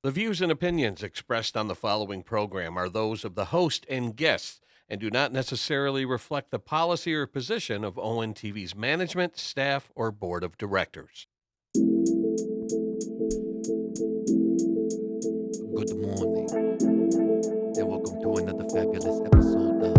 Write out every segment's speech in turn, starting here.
The views and opinions expressed on the following program are those of the host and guests and do not necessarily reflect the policy or position of ONTV's management, staff, or board of directors. Good morning, and welcome to another fabulous episode of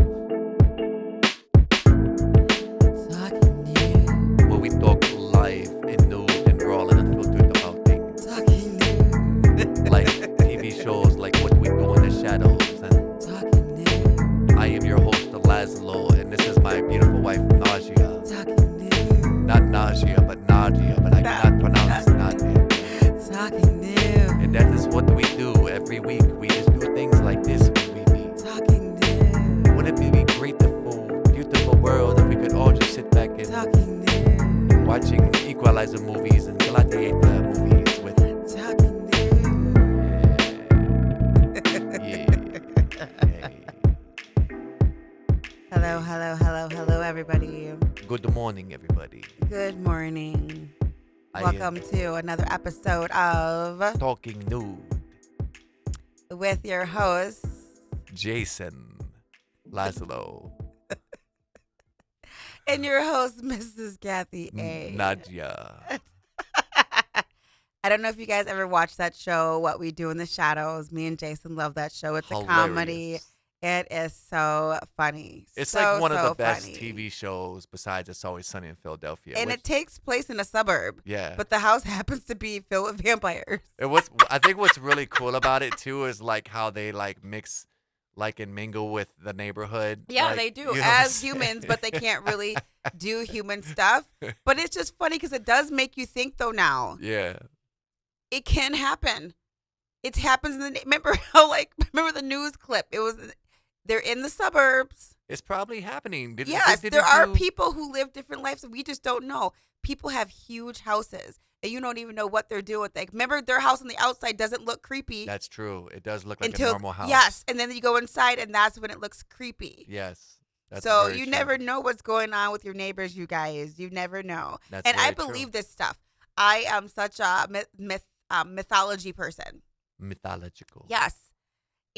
Talkin Nude, where we talk live and nude and raw and unfiltered about things. Talkin Nude, like TV shows, like What We Do in the Shadows, and Talkin Nude. I am your host, Laszlo, and this is my beautiful wife, Nausea. Talkin Nude. Not nausea, but Nadia, but I cannot pronounce Nadia. Talkin Nude. And that is what we do every week. We just do things like this when we meet. Talking Nude. Wouldn't it be great, the full, beautiful world, if we could all just sit back and watching Equalizer movies and Gladiator movies with Talking Nude. Yeah. Hello, everybody. Good morning, everybody. Good morning. Welcome to another episode of Talking Nude. with your host, Jason Laszlo. and your host, Mrs. Kathy A. Nadia. I don't know if you guys ever watched that show, What We Do in the Shadows. Me and Jason love that show. It's a comedy. Hilarious. It is so funny. It's so, like one of the best funny. TV shows besides It's Always Sunny in Philadelphia. And it takes place in a suburb. Yeah. But the house happens to be filled with vampires. I think what's really cool about it too is like how they like mix like and mingle with the neighborhood. Yeah, like, they do you know as what I'm humans, saying? but they can't really do human stuff. But it's just funny because it does make you think, though. Now Yeah. it can happen. It happens in the. Remember the news clip? It was they're in the suburbs. It's probably happening. Yes, there are people who live different lives and we just don't know. People have huge houses and you don't even know what they're doing. Like, remember, their house on the outside doesn't look creepy. That's true. It does look like a normal house. Yes, and then you go inside and that's when it looks creepy. Yes. That's So very you true. never know what's going on with your neighbors, you guys. You never know. That's And I very true. believe this stuff. I am such a mythology person. Mythological. Yes.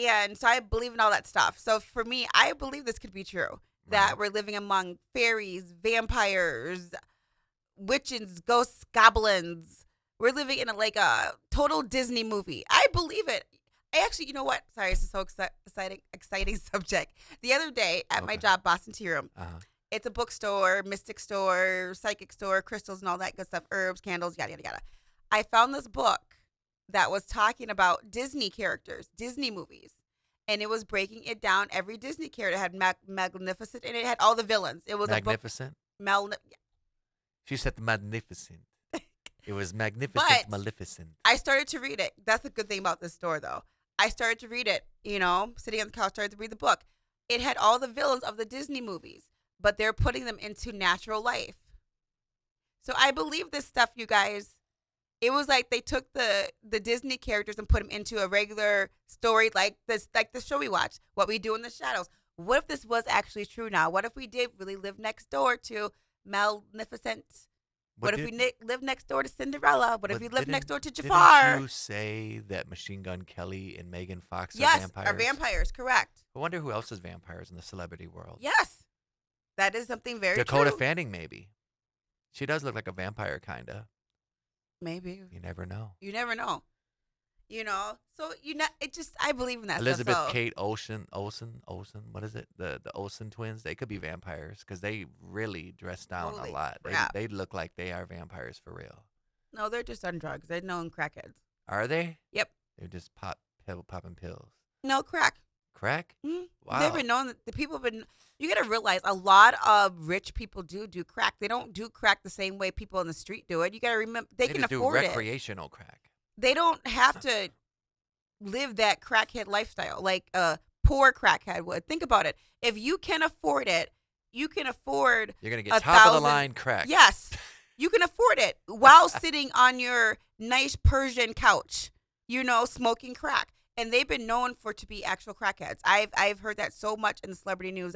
And so I believe in all that stuff. So for me, I believe this could be true. That Right. we're living among fairies, vampires, witches, ghosts, goblins. We're living in a total Disney movie. I believe it. I actually, you know what? Sorry, this is so exciting subject. The other day at my Okay. job, Boston Tea Room, Uh-huh. it's a bookstore, mystic store, psychic store, crystals and all that good stuff, herbs, candles, yada, yada, yada. I found this book that was talking about Disney characters, Disney movies. And it was breaking it down. Every Disney character had Magnificent, and it had all the villains. It was Magnificent. a book. She said magnificent. It was magnificent, But- maleficent. I started to read it. That's the good thing about this store, though. I started to read it, sitting on the couch, started to read the book. It had all the villains of the Disney movies, but they're putting them into natural life. So I believe this stuff, you guys. It was like they took the Disney characters and put them into a regular story like the show we watch, What We Do in the Shadows. What if this was actually true now? What if we did really live next door to Magnificent? What if we live next door to Cinderella? What if we live next door to Jafar? Didn't you say that Machine Gun Kelly and Megan Fox are Yes, vampires? are vampires, correct. I wonder who else is vampires in the celebrity world. Yes. That is something very Dakota true. Fanning, maybe. She does look like a vampire, kind of. Maybe. You never know. You never know. So I believe in that Elizabeth stuff. So Kate Olsen. What is it? The Olsen twins. They could be vampires because they really dress down Holy a lot. crap. They look like they are vampires for real. No, they're just on drugs. They're known crackheads. Are they? Yep. They're just popping pills. No, crack. Crack? Mhm. Wow. They've been known that the people have been. You got to realize a lot of rich people do crack. They don't do crack the same way people on the street do it. You got to remember they can just do afford it. recreational crack. They don't have to live that crackhead lifestyle like a poor crackhead would. Think about it. If you can afford it, you can afford. You're gonna a get top of the 1,000 line crack. Yes, you can afford it while sitting on your nice Persian couch, smoking crack. And they've been known to be actual crackheads. I've heard that so much in the celebrity news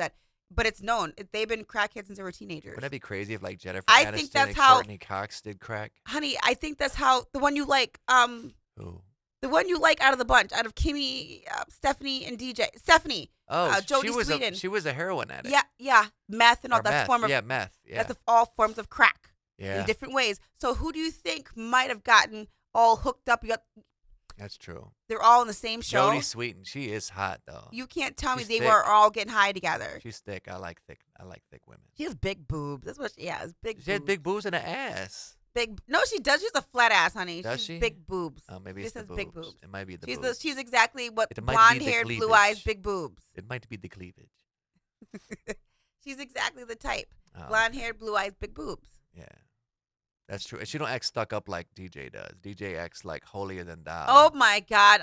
but it's known. They've been crackheads since they were teenagers. Wouldn't that be crazy if like Jennifer I Aniston think that's and how- Courtney Cox did crack? Honey, I think that's how the one you like, Who? The one you like out of the bunch, out of Kimmy, Stephanie, and DJ. Stephanie, Oh, Jodie she was Sweetin. she was a heroin addict. Yeah, meth and all Or that's meth. form of Yeah, meth. Yeah. that's all forms of crack Yeah. in different ways. So who do you think might have gotten all hooked up? That's true. They're all in the same show. Jodie Sweetin, she is hot though. You can't tell me She's they thick. were all getting high together. She's thick. I like thick women. She has big boobs. That's what she has. Big. She has boobs. big boobs and an ass. Big. No, she does. She's a flat ass, honey. Does She's she? big boobs. Oh, maybe She it's just the has big boobs. boobs. It might be the She's boobs. she's exactly what It might be blonde the haired, blue cleavage. eyes, big boobs. It might be the cleavage. She's exactly the type. Oh, Blonde haired, blue eyes, big boobs. yeah, that's true. And she don't act stuck up like DJ does. DJ acts like holier than thou. Oh my God.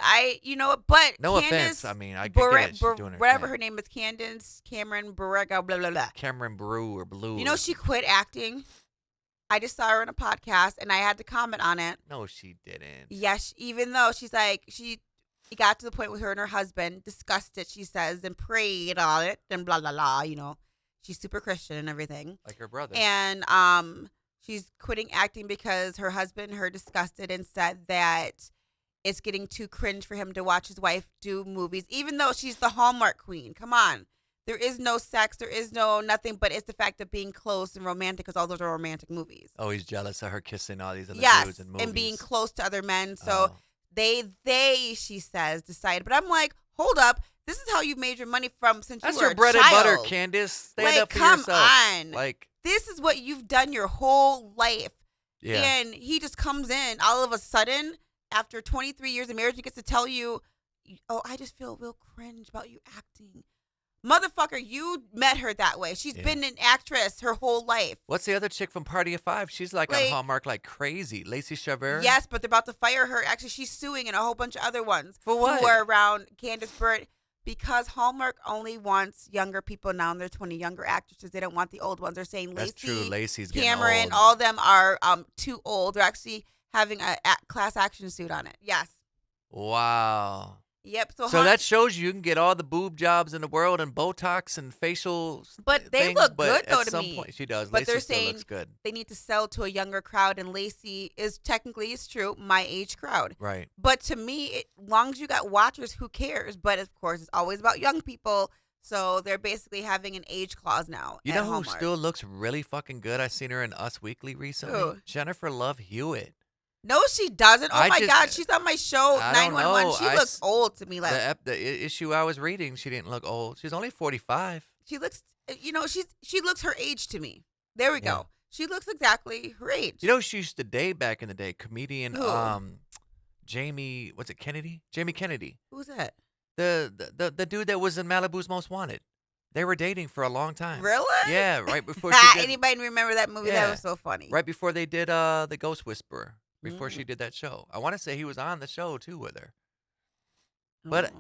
But no Candace offense. I mean, I get it. She's doing her whatever thing. her name is, Candace Cameron Barrega, blah blah blah. Cameron Brew or Blue. You know she quit acting. I just saw her in a podcast and I had to comment on it. No, she didn't. Yes, even though she's like it got to the point with her and her husband discussed it, she says, and prayed on it and blah blah blah. She's super Christian and everything. Like her brother. And she's quitting acting because her husband her discussed it and said that it's getting too cringe for him to watch his wife do movies, even though she's the Hallmark queen. Come on. There is no sex, there is no nothing, but it's the fact of being close and romantic, because all those are romantic movies. Oh, he's jealous of her kissing all these other Yes, dudes in movies. and being close to other men. So Oh. they, she says, decided. But I'm like, hold up. This is how you made your money from since That's you were your bread a and child. butter, Candace. Stand Like, up for come yourself. on. Like, This is what you've done your whole life. yeah. And he just comes in all of a sudden after 23 years of marriage. He gets to tell you, oh, I just feel real cringe about you acting. Motherfucker, you met her that way. She's Yeah. been an actress her whole life. What's the other chick from Party of Five? She's like on Like- Hallmark like crazy. Lacey Chabert? Yes, but they're about to fire her. Actually, she's suing and a whole bunch of other ones. For what? Who are around Candace Burt, because Hallmark only wants younger people now in their 20, younger actresses. They don't want the old ones. They're saying That's Lacey, true. Lacey's getting Cameron, old. all of them are too old. They're actually having a class action suit on it. Yes. Wow. Yep. So that shows you can get all the boob jobs in the world and Botox and facial But they things, look but good, though, at to some me. point she does. But Lacey they're still saying looks good. they need to sell to a younger crowd, and Lacey is technically, it's true, my age crowd. Right. But to me, as long as you got watchers, who cares? But of course, it's always about young people. So they're basically having an age clause now. You at know who Hallmark. still looks really fucking good? I seen her in Us Weekly recently. Who? Jennifer Love Hewitt. No, she doesn't. Oh I my just- God, she's on my show I don't 911. know. She I looks s- old to me. Like The issue I was reading, she didn't look old. She's only 45. she looks, she looks her age to me. There we Yeah. go. She looks exactly her age. You know who she used to date back in the day? Comedian Who? Jamie, what's it, Kennedy? Jamie Kennedy. Who's that? The dude that was in Malibu's Most Wanted. They were dating for a long time. Really? Yeah, right before she did, Anybody remember that movie? Yeah. That was so funny. right before they did the Ghost Whisperer. Before Mm. she did that show. I want to say he was on the show too with her. But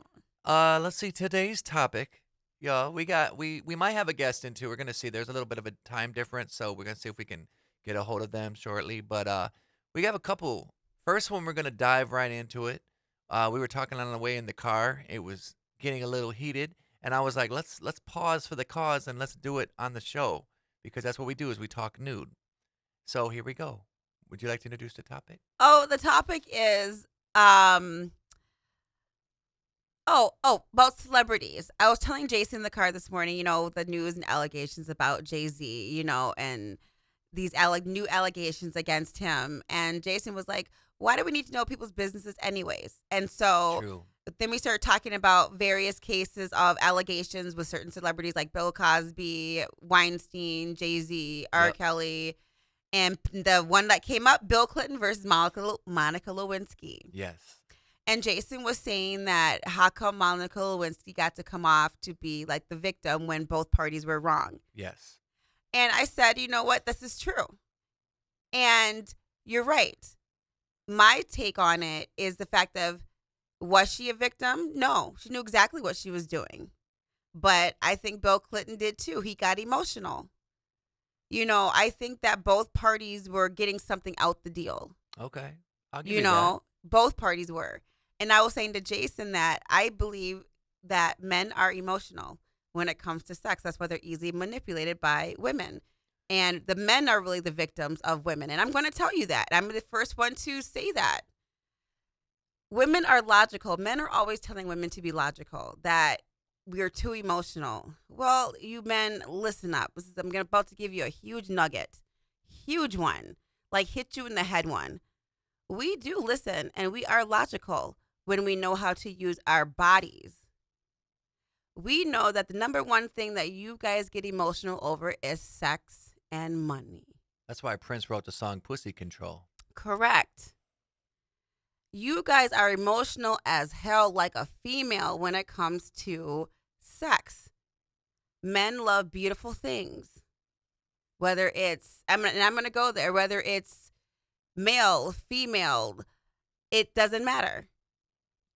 Oh. let's see today's topic. Yeah, we might have a guest in too. We're gonna see. There's a little bit of a time difference, so we're gonna see if we can get a hold of them shortly. But we have a couple. First one, we're gonna dive right into it. We were talking on the way in the car. It was getting a little heated, and I was like, let's pause for the cause and let's do it on the show, because that's what we do is we talk nude. So here we go. Would you like to introduce the topic? Oh, the topic is about celebrities. I was telling Jason in the car this morning, the news and allegations about Jay-Z, and these new allegations against him. And Jason was like, why do we need to know people's businesses anyways? And so True. then we started talking about various cases of allegations with certain celebrities like Bill Cosby, Weinstein, Jay-Z, R. Yep. Kelly. And the one that came up, Bill Clinton versus Monica Lewinsky. Yes. And Jason was saying that how come Monica Lewinsky got to come off to be like the victim when both parties were wrong? Yes. And I said, you know what? This is true. And you're right. My take on it is the fact of, was she a victim? No, she knew exactly what she was doing. But I think Bill Clinton did too. He got emotional. I think that both parties were getting something out the deal. Okay. I'll give you that. Both parties were. And I was saying to Jason that I believe that men are emotional when it comes to sex. That's why they're easily manipulated by women. And the men are really the victims of women. And I'm going to tell you that. I'm the first one to say that. Women are logical. Men are always telling women to be logical, that we are too emotional. Well, you men, listen up. About to give you a huge nugget. Huge one. Like hit you in the head one. We do listen and we are logical when we know how to use our bodies. We know that the number one thing that you guys get emotional over is sex and money. That's why Prince wrote the song Pussy Control. Correct. You guys are emotional as hell like a female when it comes to sex. Men love beautiful things. Whether it's, I'm going to go there, whether it's male, female, it doesn't matter.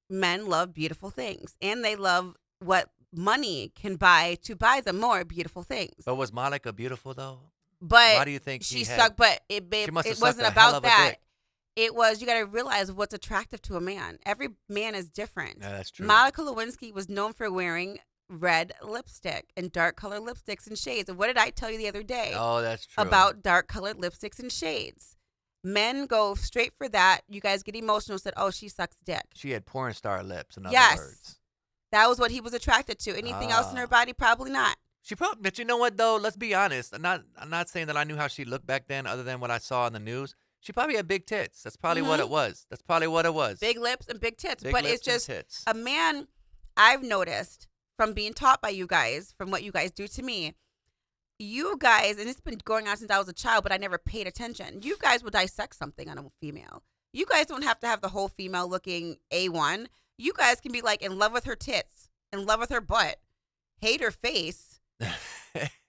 Men love beautiful things, and they love what money can buy to buy them more beautiful things. But was Monica beautiful though? But why do you think she had, sucked? But it wasn't about that. Dick. It was, you got to realize what's attractive to a man. Every man is different. Yeah, that's true. Monica Lewinsky was known for wearing red lipstick and dark colored lipsticks and shades. And what did I tell you the other day? Oh, that's true. About dark colored lipsticks and shades. Men go straight for that. You guys get emotional, said, oh, she sucks dick. She had porn star lips, in other words. That was what he was attracted to. Anything else in her body? Probably not. She probably, but you know what though? Let's be honest. I'm not saying that I knew how she looked back then, other than what I saw in the news. She probably had big tits. That's probably what it was. That's probably what it was. Big lips and big tits. Big but lips it's just and tits. a man. I've noticed from being taught by you guys, from what you guys do to me. You guys, and it's been going on since I was a child, but I never paid attention. You guys will dissect something on a female. You guys don't have to have the whole female looking A1. You guys can be like in love with her tits, in love with her butt, hate her face,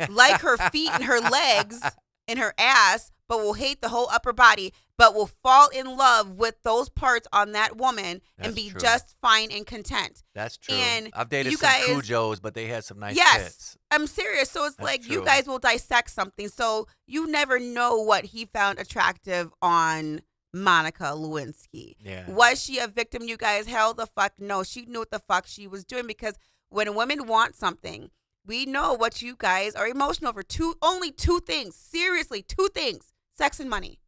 like her feet and her legs and her ass, but will hate the whole upper body, but will fall in love with those parts on that woman and be just fine and content. That's true. And I've dated you some guys, Cujos, but they had some nice tits. I'm serious. So it's That's like true. you guys will dissect something. So you never know what he found attractive on Monica Lewinsky. Yeah. Was she a victim, you guys? Hell the fuck no. She knew what the fuck she was doing, because when women want something, we know what you guys are emotional over. Only two things. Seriously, two things. Sex and money.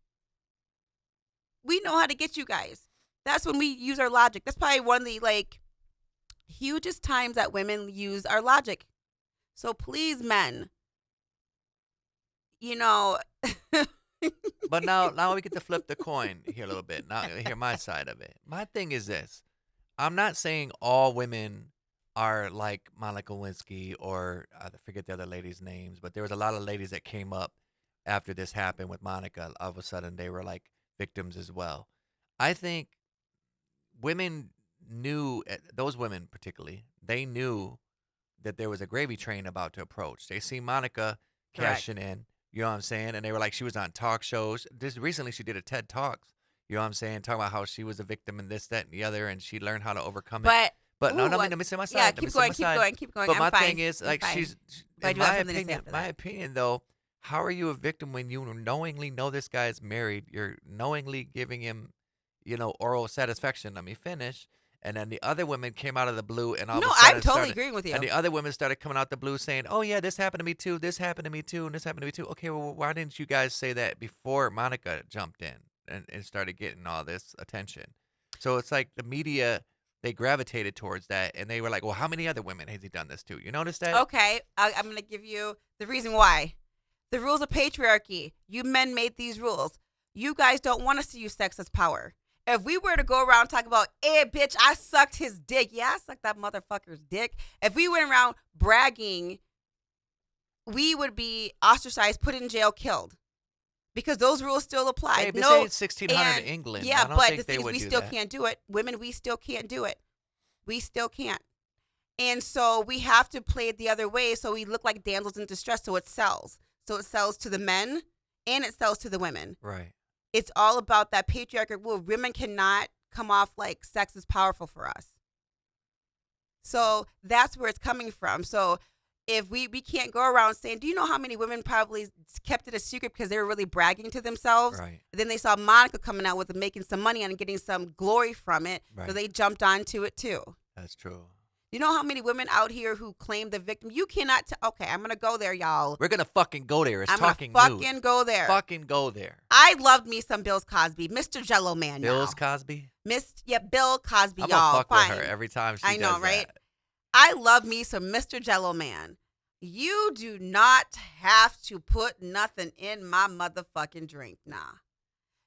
We know how to get you guys. That's when we use our logic. That's probably one of the hugest times that women use our logic. So please, men, But now we get to flip the coin here a little bit. Now hear my side of it. My thing is this. I'm not saying all women are like Monica Lewinsky, or I forget the other ladies' names, but there was a lot of ladies that came up after this happened with Monica. All of a sudden they were like victims as well. I think women knew, those women particularly, they knew that there was a gravy train about to approach. They see Monica cashing in, you know what I'm saying? And they were like, she was on talk shows. Just recently she did a TED Talks, you know what I'm saying? Talking about how she was a victim and this, that, and the other, and she learned how to overcome it. But no, let me say my side. Yeah, keep going. But I'm my fine. thing is, like, fine. she's, But I in do have my something to say opinion, after that. though, how are you a victim when you knowingly know this guy is married? You're knowingly giving him, oral satisfaction. Let me finish. And then the other women came out of the blue, and all of a sudden I'm totally agreeing with you. And the other women started coming out the blue saying, "Oh yeah, this happened to me too. This happened to me too, and this happened to me too." Okay, well, why didn't you guys say that before Monica jumped in and started getting all this attention? So it's like the media, they gravitated towards that, and they were like, "Well, how many other women has he done this to?" You notice that? Okay, I'm going to give you the reason why. The rules of patriarchy. You men made these rules. You guys don't want us to use sex as power. If we were to go around and talk about, hey, bitch, I sucked his dick. Yeah, I sucked that motherfucker's dick. If we went around bragging, we would be ostracized, put in jail, killed. Because those rules still apply. Hey, but no, it's 1600 England. Yeah, I don't but think the they thing is, would we do still that. can't do it. Women, we still can't do it. We still can't. And so we have to play it the other way so we look like damsels in distress, so it sells. So it sells to the men and it sells to the women. Right. It's all about that patriarchal rule. Women cannot come off like sex is powerful for us. So that's where it's coming from. So if we can't go around saying, do you know how many women probably kept it a secret because they were really bragging to themselves? Right. Then they saw Monica coming out with it, making some money on it and getting some glory from it. Right. So they jumped onto it too. That's true. You know how many women out here who claim the victim? You cannot. Okay, I'm gonna go there, y'all. We're gonna fucking go there. It's I'm gonna Talking fucking Nude. go there. Fucking go there. I loved me some Bill Cosby, Mr. Jello Man. Bills now. Cosby. Bill Cosby, I'm y'all. gonna fuck Fine. with her every time she I know, does right? that. I love me some Mr. Jello Man. You do not have to put nothing in my motherfucking drink, nah.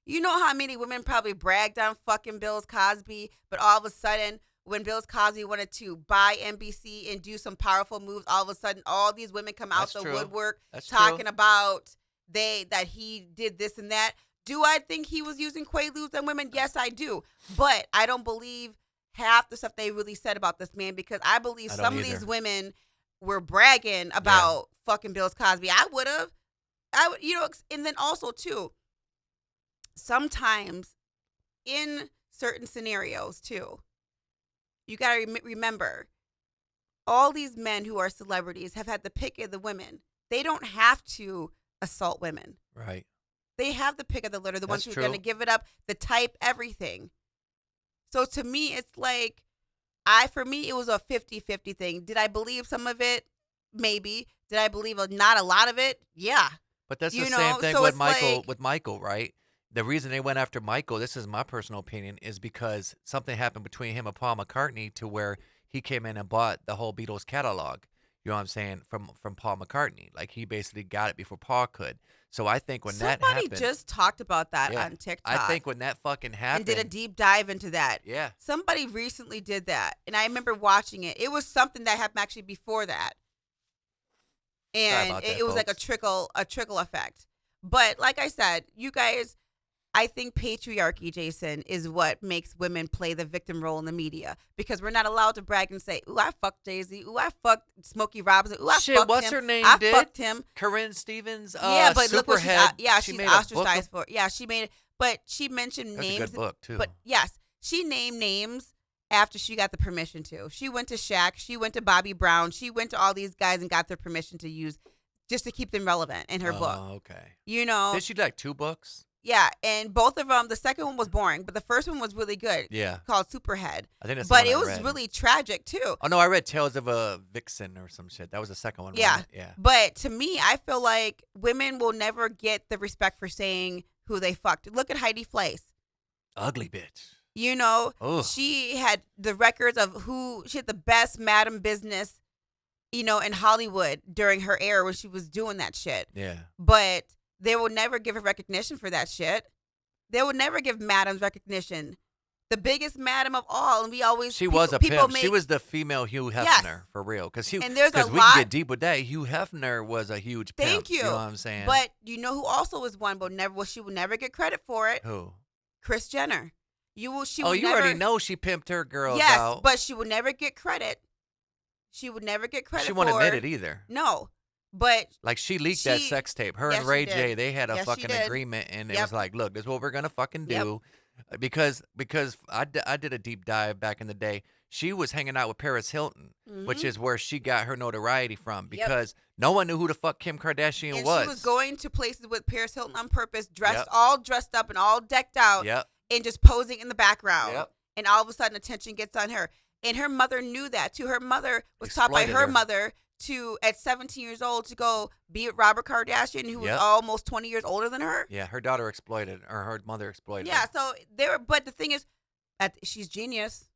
You know how many women probably bragged on fucking Bill Cosby, but all of a sudden, when Bill Cosby wanted to buy NBC and do some powerful moves, all of a sudden, all these women come out That's the true. woodwork That's talking true. about that he did this and that. Do I think he was using Quaaludes on women? Yes, I do. But I don't believe half the stuff they really said about this man because I believe I some don't of these either. women were bragging about fucking Bill Cosby. I would, and then also too, sometimes in certain scenarios too, you got to remember all these men who are celebrities have had the pick of the women. They don't have to assault women. Right. They have the pick of the litter, the ones That's who are going to true. give it up, the type, everything. So to me, it's like, for me, it was a 50-50 thing. Did I believe some of it? Maybe. Did I believe not a lot of it? Yeah. But that's the You same know, thing so with it's Michael. like- With Michael, right? The reason they went after Michael, this is my personal opinion, is because something happened between him and Paul McCartney to where he came in and bought the whole Beatles catalog. You know what I'm saying? From Paul McCartney, like he basically got it before Paul could. So I think when that Somebody happened, just talked about that yeah, on TikTok. I think when that fucking happened, and did a deep dive into that. yeah, Somebody recently did that, and I remember watching it. It was something that happened actually before that, and about that, it was like a trickle effect. But like I said, you guys, I think patriarchy, Jason, is what makes women play the victim role in the media because we're not allowed to brag and say, "Ooh, I fucked Jay-Z. Ooh, I fucked Smokey Robinson. Ooh, I shit. fucked What's him. her name? I did fucked him." Corinne Stevens? Yeah, but look what Superhead. she's made a book ostracized for. Yeah, she made it, but she mentioned That's names. a good book too. But yes, she named names after she got the permission to. She went to Shaq. She went to Bobby Brown. She went to all these guys and got their permission to use just to keep them relevant in her book. Oh, okay. You know? Did she like 2 books? Yeah, and both of them, the second one was boring, but the first one was really good. Yeah. Called Superhead. I think that's the But one it I was read. really tragic too. Oh no, I read Tales of a Vixen or some shit. That was the second one. Yeah. Wasn't it? Yeah. But to me, I feel like women will never get the respect for saying who they fucked. Look at Heidi Fleiss. Ugly bitch. You know, Ugh. she had the records of she had the best Madam Business, in Hollywood during her era when she was doing that shit. Yeah. But they will never give her recognition for that shit. They will never give madams recognition. The biggest madam of all, and we always She was a people pimp. She was the female Hugh Hefner Yes. for real. Because And there's a we lot- can get deep with that. Hugh Hefner was a huge pimp. Thank you. You know what I'm saying? But you know who also was one, but she will never get credit for it. who? Kris Jenner. She Oh, will you never, already know she pimped her girls Yes, out. but she would never get credit. She would never get credit. She won't for admit it either. No, but Like she leaked that She- sex tape. Her Yes, and she Ray did. J, they had a Yes, she fucking did. agreement, and it Yep. was like, look, this is what we're gonna fucking Yep. do, because I did a deep dive back in the day. She was hanging out with Paris Hilton, which Mhm. is where she got her notoriety from, Yep. because no one knew who the fuck Kim Kardashian and was. she was going to places with Paris Hilton on purpose, Yep. all dressed up and all decked out, Yep. and just posing in the background. Yep. And all of a sudden, attention gets on her. And her mother knew that too. Her mother was taught by Exploited her her. mother to, at 17 years old, to go be with Robert Kardashian, who was Yep. almost 20 years older than her. Yeah, her daughter exploited, or her mother exploited. Yeah, her. so there. But the thing is, she's genius.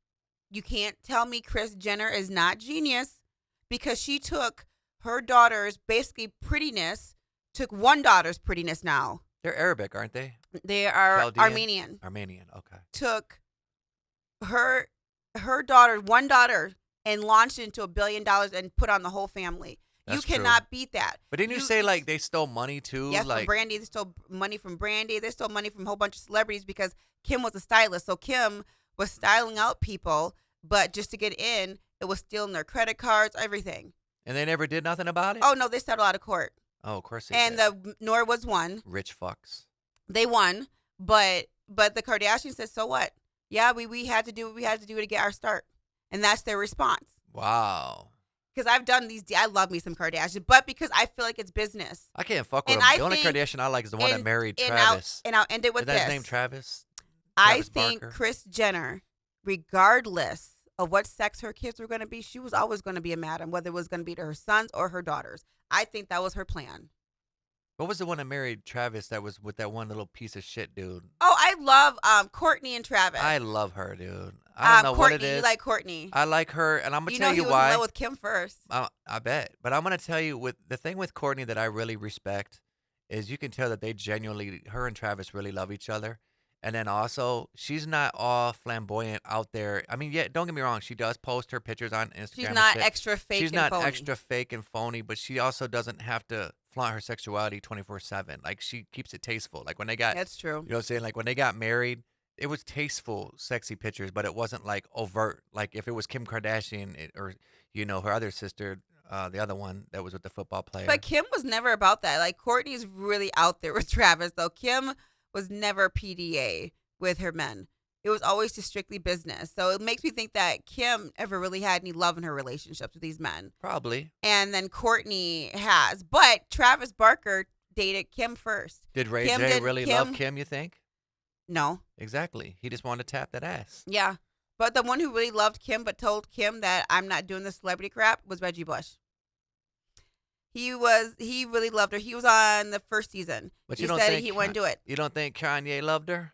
You can't tell me Kris Jenner is not genius, because she took her daughter's basically prettiness, took one daughter's prettiness now. They're Arabic, aren't they? They are Chaldean? Armenian. Armenian. Okay. Took her daughter, one daughter, and launched it into $1 billion and put on the whole family. That's you true. cannot beat that. But didn't you say like they stole money too? Yes, like from Brandy. They stole money from Brandy. They stole money from a whole bunch of celebrities because Kim was a stylist. So Kim was styling out people, but just to get in, it was stealing their credit cards, everything. and they never did nothing about it? Oh no, they settled out of court, Oh, of course they and did. the Norwoods won. Rich fucks. They won, but the Kardashians said, so what? Yeah, we had to do what we had to do to get our start, and that's their response. Wow. Because I've done these, I love me some Kardashian, but because I feel like it's business. I can't fuck with And him. I The only think- Kardashian I like is the one that married and Travis. I'll end it with Is that this. his name, Travis? I Travis think Barker? Kris Jenner, regardless of what sex her kids were going to be, she was always going to be a madam, whether it was going to be to her sons or her daughters. I think that was her plan. What was the one that married Travis that was with that one little piece of shit dude? Oh, I love Courtney and Travis. I love her, dude. I don't know Courtney, what it is. You like Courtney. I like her, and I'm gonna You tell know you he was why. in love with Kim first. I bet, but I'm gonna tell you with the thing with Courtney that I really respect is you can tell that they genuinely, her and Travis really love each other, and then also she's not all flamboyant out there. I mean, yeah, don't get me wrong, she does post her pictures on Instagram. She's and not shit. extra fake She's and not phony. extra fake and phony, but she also doesn't have to flaunt her sexuality 24/7. Like she keeps it tasteful. Like when they got, That's true. you know what I'm saying? Like when they got married, it was tasteful, sexy pictures, but it wasn't like overt. Like if it was Kim Kardashian or her other sister, the other one that was with the football player. But Kim was never about that. Like Courtney's really out there with Travis, though. Kim was never PDA with her men. It was always just strictly business. So it makes me think that Kim ever really had any love in her relationships with these men. Probably. And then Courtney has. But Travis Barker dated Kim first. Did Ray J really love Kim, you think? No. Exactly. He just wanted to tap that ass. Yeah. But the one who really loved Kim but told Kim that I'm not doing this celebrity crap was Reggie Bush. He really loved her. He was on the first season. But he said he wouldn't do it. You don't think Kanye loved her?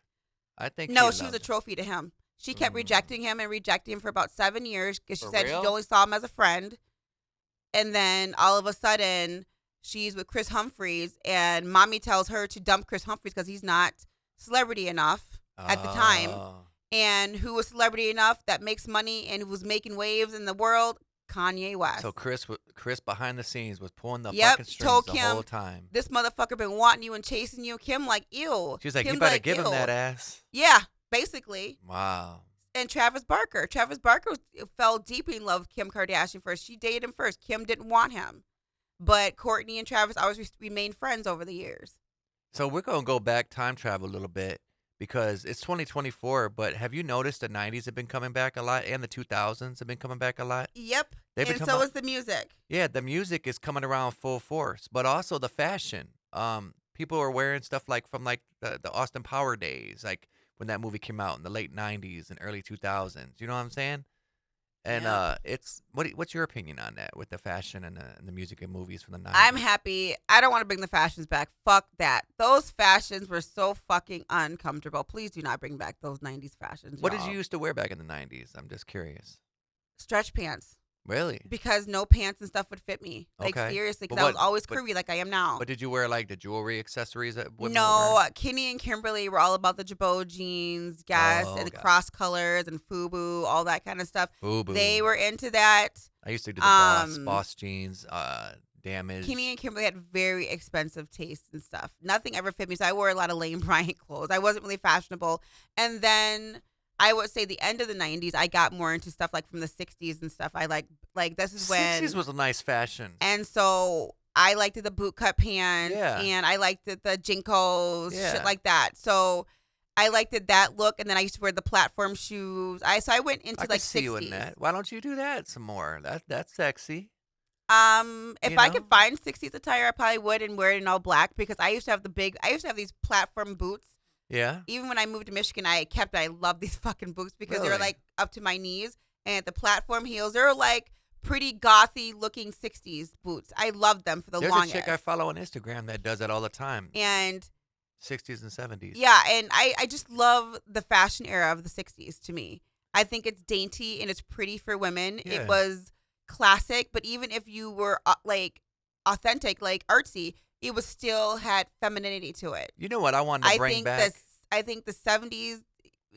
I think no, she was a trophy to him. She kept rejecting him for about 7 years because she said real? she only saw him as a friend. And then all of a sudden, she's with Chris Humphries, and mommy tells her to dump Chris Humphries because he's not celebrity enough at the time. And who was celebrity enough that makes money and was making waves in the world? Kanye West. So Chris behind the scenes was pulling the Yep, fucking strings told the Kim, whole time. This motherfucker been wanting you and chasing you. Kim like, ew. She's like, Kim's you better like, give him ew. that ass. Yeah, basically. Wow. And Travis Barker. Travis Barker fell deeply in love with Kim Kardashian first. She dated him first. Kim didn't want him. But Courtney and Travis always remained friends over the years. So we're going to go back time travel a little bit because it's 2024, but have you noticed the 90s have been coming back a lot and the 2000s have been coming back a lot? Yep. They've and become so is the music. Yeah, the music is coming around full force, but also the fashion. People are wearing stuff like from like the Austin Power days, like when that movie came out in the late 90s and early 2000s. You know what I'm saying? And Yeah. it's what's your opinion on that with the fashion and the music and movies from the 90s? I'm happy. I don't want to bring the fashions back. Fuck that. Those fashions were so fucking uncomfortable. Please do not bring back those 90s fashions. What did y'all. you used to wear back in the 90s? I'm just curious. Stretch pants. Really? Because no pants and stuff would fit me. Like, Okay. seriously, But because I was what- always but- curvy like I am now. But did you wear like the jewelry accessories that women would No, wear? Kinney and Kimberly were all about the Jabot jeans, Guess, Oh, and the got it. cross colors and FUBU, all that kind of stuff. Boo-boo. They were into that. I used to do the um, boss jeans, damage. Kinney and Kimberly had very expensive tastes and stuff. Nothing ever fit me, so I wore a lot of Lane Bryant clothes. I wasn't really fashionable. And then I would say the end of the 90s, I got more into stuff like from the 60s and stuff. I like this is when 60s was a nice fashion. And so I liked the boot cut pants Yeah. and I liked the Jinkos, Yeah. shit like that. So I liked that look, and then I used to wear the platform shoes. So I went into I like could see 60s. you in that. Why don't you do that some more? That's sexy. If You I know? could find 60s attire, I probably would and wear it in all black because I used to have these platform boots. Yeah. Even when I moved to Michigan, I love these fucking boots because they were Really? like up to my knees, and the platform heels, they're like pretty gothy looking 60s boots. I love them for the There's longest. a chick I follow on Instagram that does that all the time. And 60s and 70s. yeah, and I just love the fashion era of the 60s to me. I think it's dainty and it's pretty for women. Yeah. It was classic, but even if you were like authentic, like artsy, it was still had femininity to it. You know what I wanted to bring think back? I think the 70s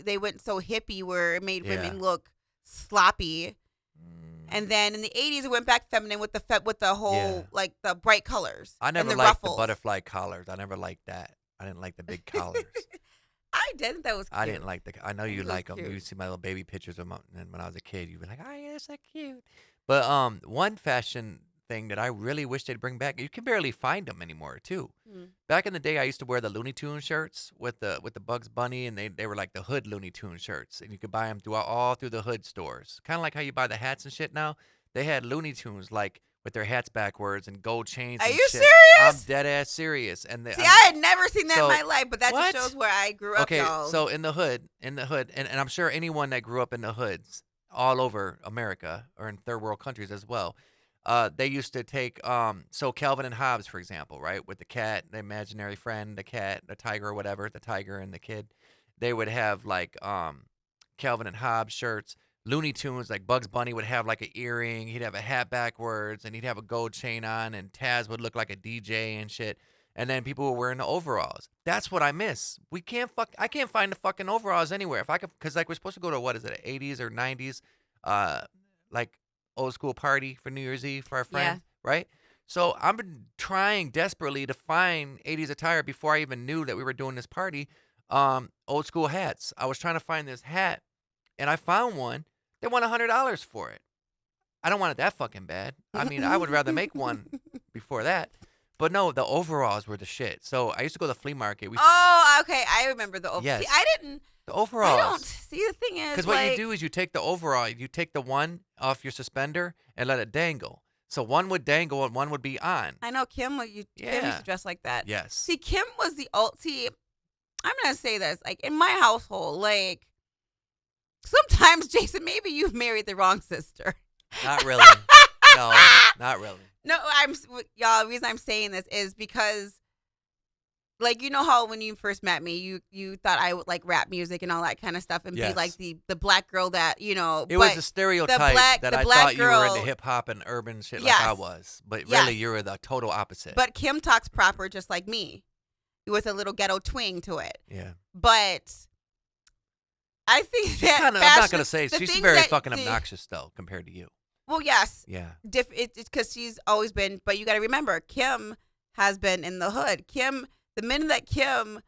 they went so hippie where it made Yeah. women look sloppy. Mm. And then in the 80s it went back feminine with the whole Yeah. like the bright colors. I never and the liked ruffles. the butterfly collars. I never liked that. I didn't like the big collars. I did think that was cute. I didn't like I know think you it was like them. cute. You see my little baby pictures of them when I was a kid. You'd be like, oh, yeah, that's so cute. But one fashion thing that I really wish they'd bring back, you can barely find them anymore, too. Hmm. Back in the day, I used to wear the Looney Tunes shirts with the Bugs Bunny, and they were like the Hood Looney Tunes shirts, and you could buy them all through the Hood stores. Kind of like how you buy the hats and shit now. They had Looney Tunes like with their hats backwards and gold chains. Are and you shit. serious? I'm dead ass serious. And See, I had never seen that So- in my life, but that What? just shows where I grew up, okay, y'all. so in the hood, and I'm sure anyone that grew up in the hoods all over America or in third world countries as well. They used to take so Calvin and Hobbes, for example, right, with the cat, the imaginary friend, the cat, the tiger or whatever, the tiger and the kid. They would have like Calvin and Hobbes shirts. Looney Tunes, like Bugs Bunny would have like an earring. He'd have a hat backwards, and he'd have a gold chain on, and Taz would look like a DJ and shit. And then people were wearing the overalls. That's what I miss. I can't find the fucking overalls anywhere. If I could, because like we're supposed to go to what is it, 80s or 90s, like old school party for New Year's Eve for our friends, right? So I've been trying desperately to find 80s attire before I even knew that we were doing this party. Old school hats. I was trying to find this hat, and I found one. They want $100 for it. I don't want it that fucking bad. I mean, I would rather make one before that. But no, the overalls were the shit. So I used to go to the flea market. Oh, okay. I remember the overalls. Yes. See, I didn't. The I overalls. don't. See, the thing is, Because what you do is you take the overall, you take the one off your suspender and let it dangle. So one would dangle and one would be on. I know Kim. Kim used Yeah. to dress like that. Yes. See, Kim was the old. See, I'm gonna say this. Like in my household, like sometimes, Jason, maybe you married the wrong sister. Not really. No, not really. No, y'all. The reason I'm saying this is because, like, you know how when you first met me, you thought I would like rap music and all that kind of stuff and Yes. be like the black girl that It was a stereotype that I black thought you were girl- into hip hop and urban shit Yes. like I was. But Yes. really, you were the total opposite. But Kim talks proper just like me, with a little ghetto twang to it. yeah. But I think that I'm not fashion- going to say, the she's things very that fucking the- obnoxious, though, compared to you. Well, yes, Yeah. it's because she's always been. But you got to remember, Kim has been in the hood. The minute that Kim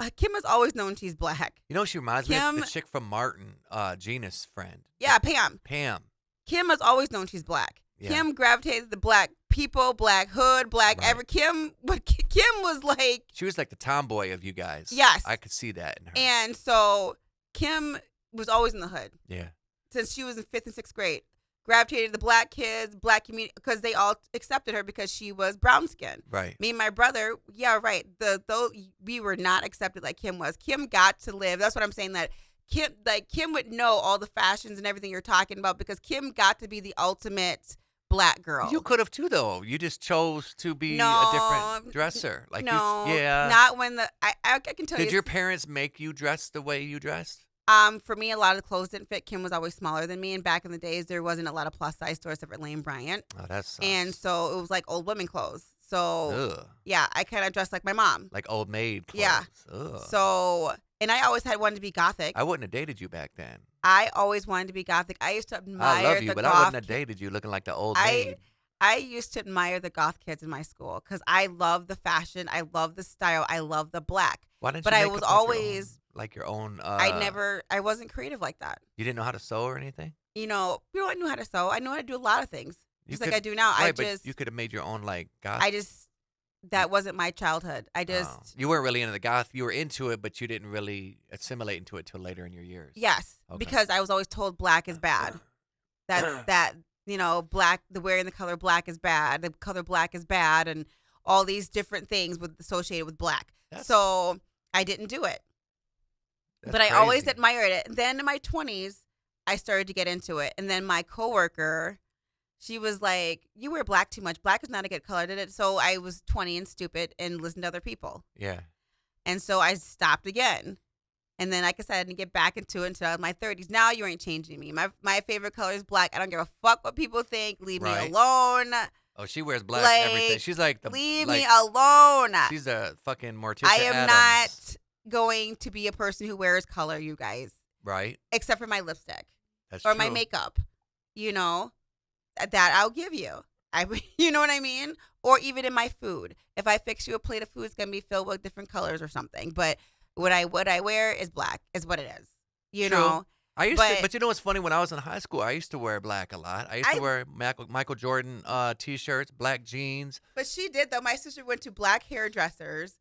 has always known she's black. You know, she reminds me of the Kim- chick from Martin, Gina's friend. Yeah, Pam. Pam. Kim has always known she's black. Yeah. Kim gravitated to the black people, black hood, black Right. Kim was like, She was like the tomboy of you guys. Yes. I could see that in her. and so Kim was always in the hood yeah. since she was in 5th and 6th grade. Gravitated to the black kids, black community, because they all accepted her because she was brown skinned. Right. Me and my brother, yeah, right. Though we were not accepted like Kim was. Kim got to live. That's what I'm saying. That Kim would know all the fashions and everything you're talking about because Kim got to be the ultimate black girl. You could have too, though. You just chose to be No, a different dresser. Like no, yeah. not when I can tell you. Did your parents make you dress the way you dressed? For me, a lot of the clothes didn't fit. Kim was always smaller than me, and back in the days, there wasn't a lot of plus size stores except for Lane Bryant, Oh, that sucks. and so it was like old women clothes. So Ugh. yeah, I kind of dressed like my mom. Like old maid clothes. Yeah. Ugh. So, and I always wanted to be gothic. I wouldn't have dated you back then. I always wanted to be gothic. I used to admire I love you, the but goth. I wouldn't have dated you looking like the old maid. I used to admire the goth kids in my school because I love the fashion, I love the style, I love the black. Why didn't but you I make was up like your always- own, like your own? I wasn't creative like that. You didn't know how to sew or anything. I knew how to sew. I knew how to do a lot of things, You just could- like I do now. Right, but you could have made your own like goth. That wasn't my childhood. Oh. You weren't really into the goth. You were into it, but you didn't really assimilate into it till later in your years. Yes, Okay. because I was always told black is bad. that black, wearing the color black is bad. The color black is bad, and all these different things associated with black. So I didn't do it, That's but I always crazy. admired it. And then in my 20s, I started to get into it, and then my coworker, she was like, "You wear black too much. Black is not a good color." Did it? So I was 20 and stupid and listened to other people. Yeah. And so I stopped again. And then, like I said, I didn't get back into it until I was in my 30s. Now you ain't changing me. My favorite color is black. I don't give a fuck what people think. Leave me Right. alone. Oh, she wears black Like, everything. She's like the Leave like, me alone. She's a fucking Morticia I am Addams, not going to be a person who wears color, you guys, right. except for my lipstick That's or true. my makeup. That I'll give you. You know what I mean? Or even in my food. If I fix you a plate of food, it's going to be filled with different colors or something. But what I wear is black, is what it is. You True. know? I used to, but- but you know what's funny? When I was in high school, I used to wear black a lot. I used to wear Michael Jordan t-shirts, black jeans. But she did, though. My sister went to black hairdressers.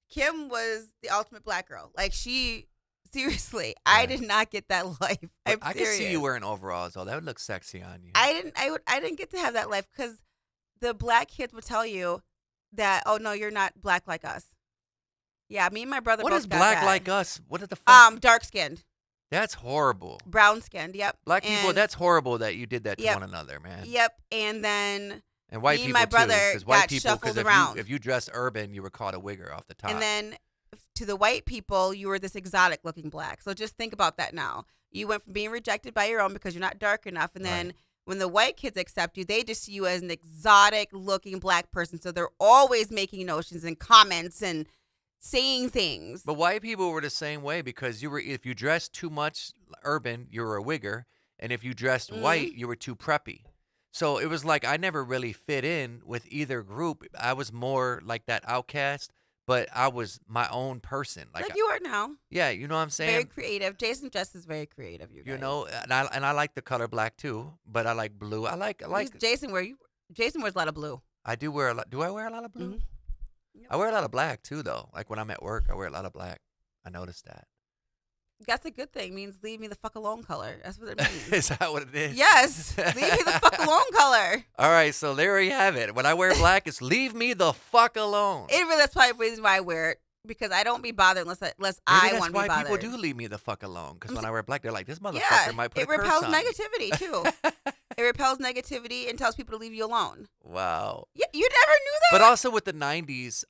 Kim was the ultimate black girl. Like, seriously, I Yeah. did not get that life. But I'm I could see serious. you wearing overalls, though. That would look sexy on you. I didn't get to have that life because the black kids would tell you that, oh, no, you're not black like us. Yeah, me and my brother What both is got black that. like us? What is the fuck? Dark skinned. That's horrible. Brown skinned, yep. Black people, And that's horrible that you did that to Yep. one another, man. Yep. And then And white me and people my brother too, because white got people, shuffled because around. if you dressed urban, you were called a wigger off the top. And then to the white people, you were this exotic looking black. So just think about that now. You went from being rejected by your own because you're not dark enough. And then Right. when the white kids accept you, they just see you as an exotic looking black person. So they're always making notions and comments and saying things. But white people were the same way because if you dressed too much urban, you were a wigger, and if you dressed white, you were too preppy. So it was like I never really fit in with either group. I was more like that outcast, but I was my own person. Like you are now. Yeah, you know what I'm saying? Very creative. Jason Just is very creative. You guys. You know, and I like the color black too, but I like blue. I like Jason wears a lot of blue. I do wear a lot. Do I wear a lot of blue? Mhm. Yep. I wear a lot of black too, though. Like when I'm at work, I wear a lot of black. I noticed that. That's a good thing. It means leave me the fuck alone color. That's what it means. Is that what it is? Yes. Leave me the fuck alone color. All right, so there you have it. When I wear black, it's leave me the fuck alone. That's probably the reason why I wear it. Because I don't be bothered unless I Maybe want that's to be why bothered. people do leave me the fuck alone. Because when I wear black, they're like, this motherfucker Yeah, might put it a curse repels on me. negativity too. It repels negativity and tells people to leave you alone. Wow. Yeah, you never knew that. But also with the 90s,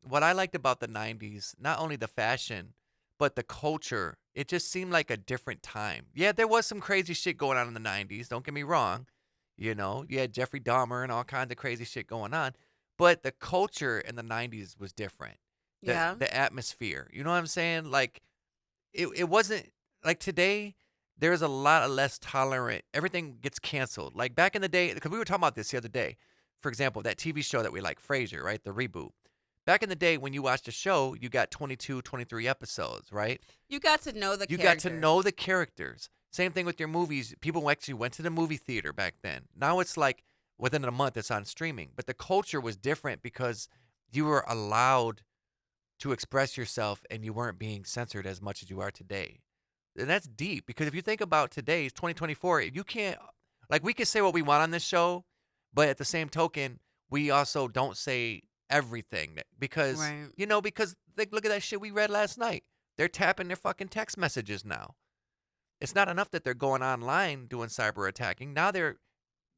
what I liked about the 90s, not only the fashion, but the culture, it just seemed like a different time. Yeah, there was some crazy shit going on in the 90s. Don't get me wrong. You know, you had Jeffrey Dahmer and all kinds of crazy shit going on. But the culture in the 90s was different. The atmosphere. You know what I'm saying? Like, it wasn't like today. There's a lot of less tolerant. Everything gets canceled. Like back in the day, because we were talking about this the other day. For example, that TV show that we like, Frasier, right? The reboot. Back in the day, when you watched the show, you got 22, 23 episodes, right? You got to know the You characters. got to know the characters. Same thing with your movies. People actually went to the movie theater back then. Now it's like within a month it's on streaming. But the culture was different because you were allowed to express yourself and you weren't being censored as much as you are today. And that's deep because if you think about today, it's 2024, you can't, like, we can say what we want on this show, but at the same token, we also don't say everything because, Right. you know, because like, look at that shit we read last night. They're tapping their fucking text messages now. It's not enough that they're going online doing cyber attacking. Now they're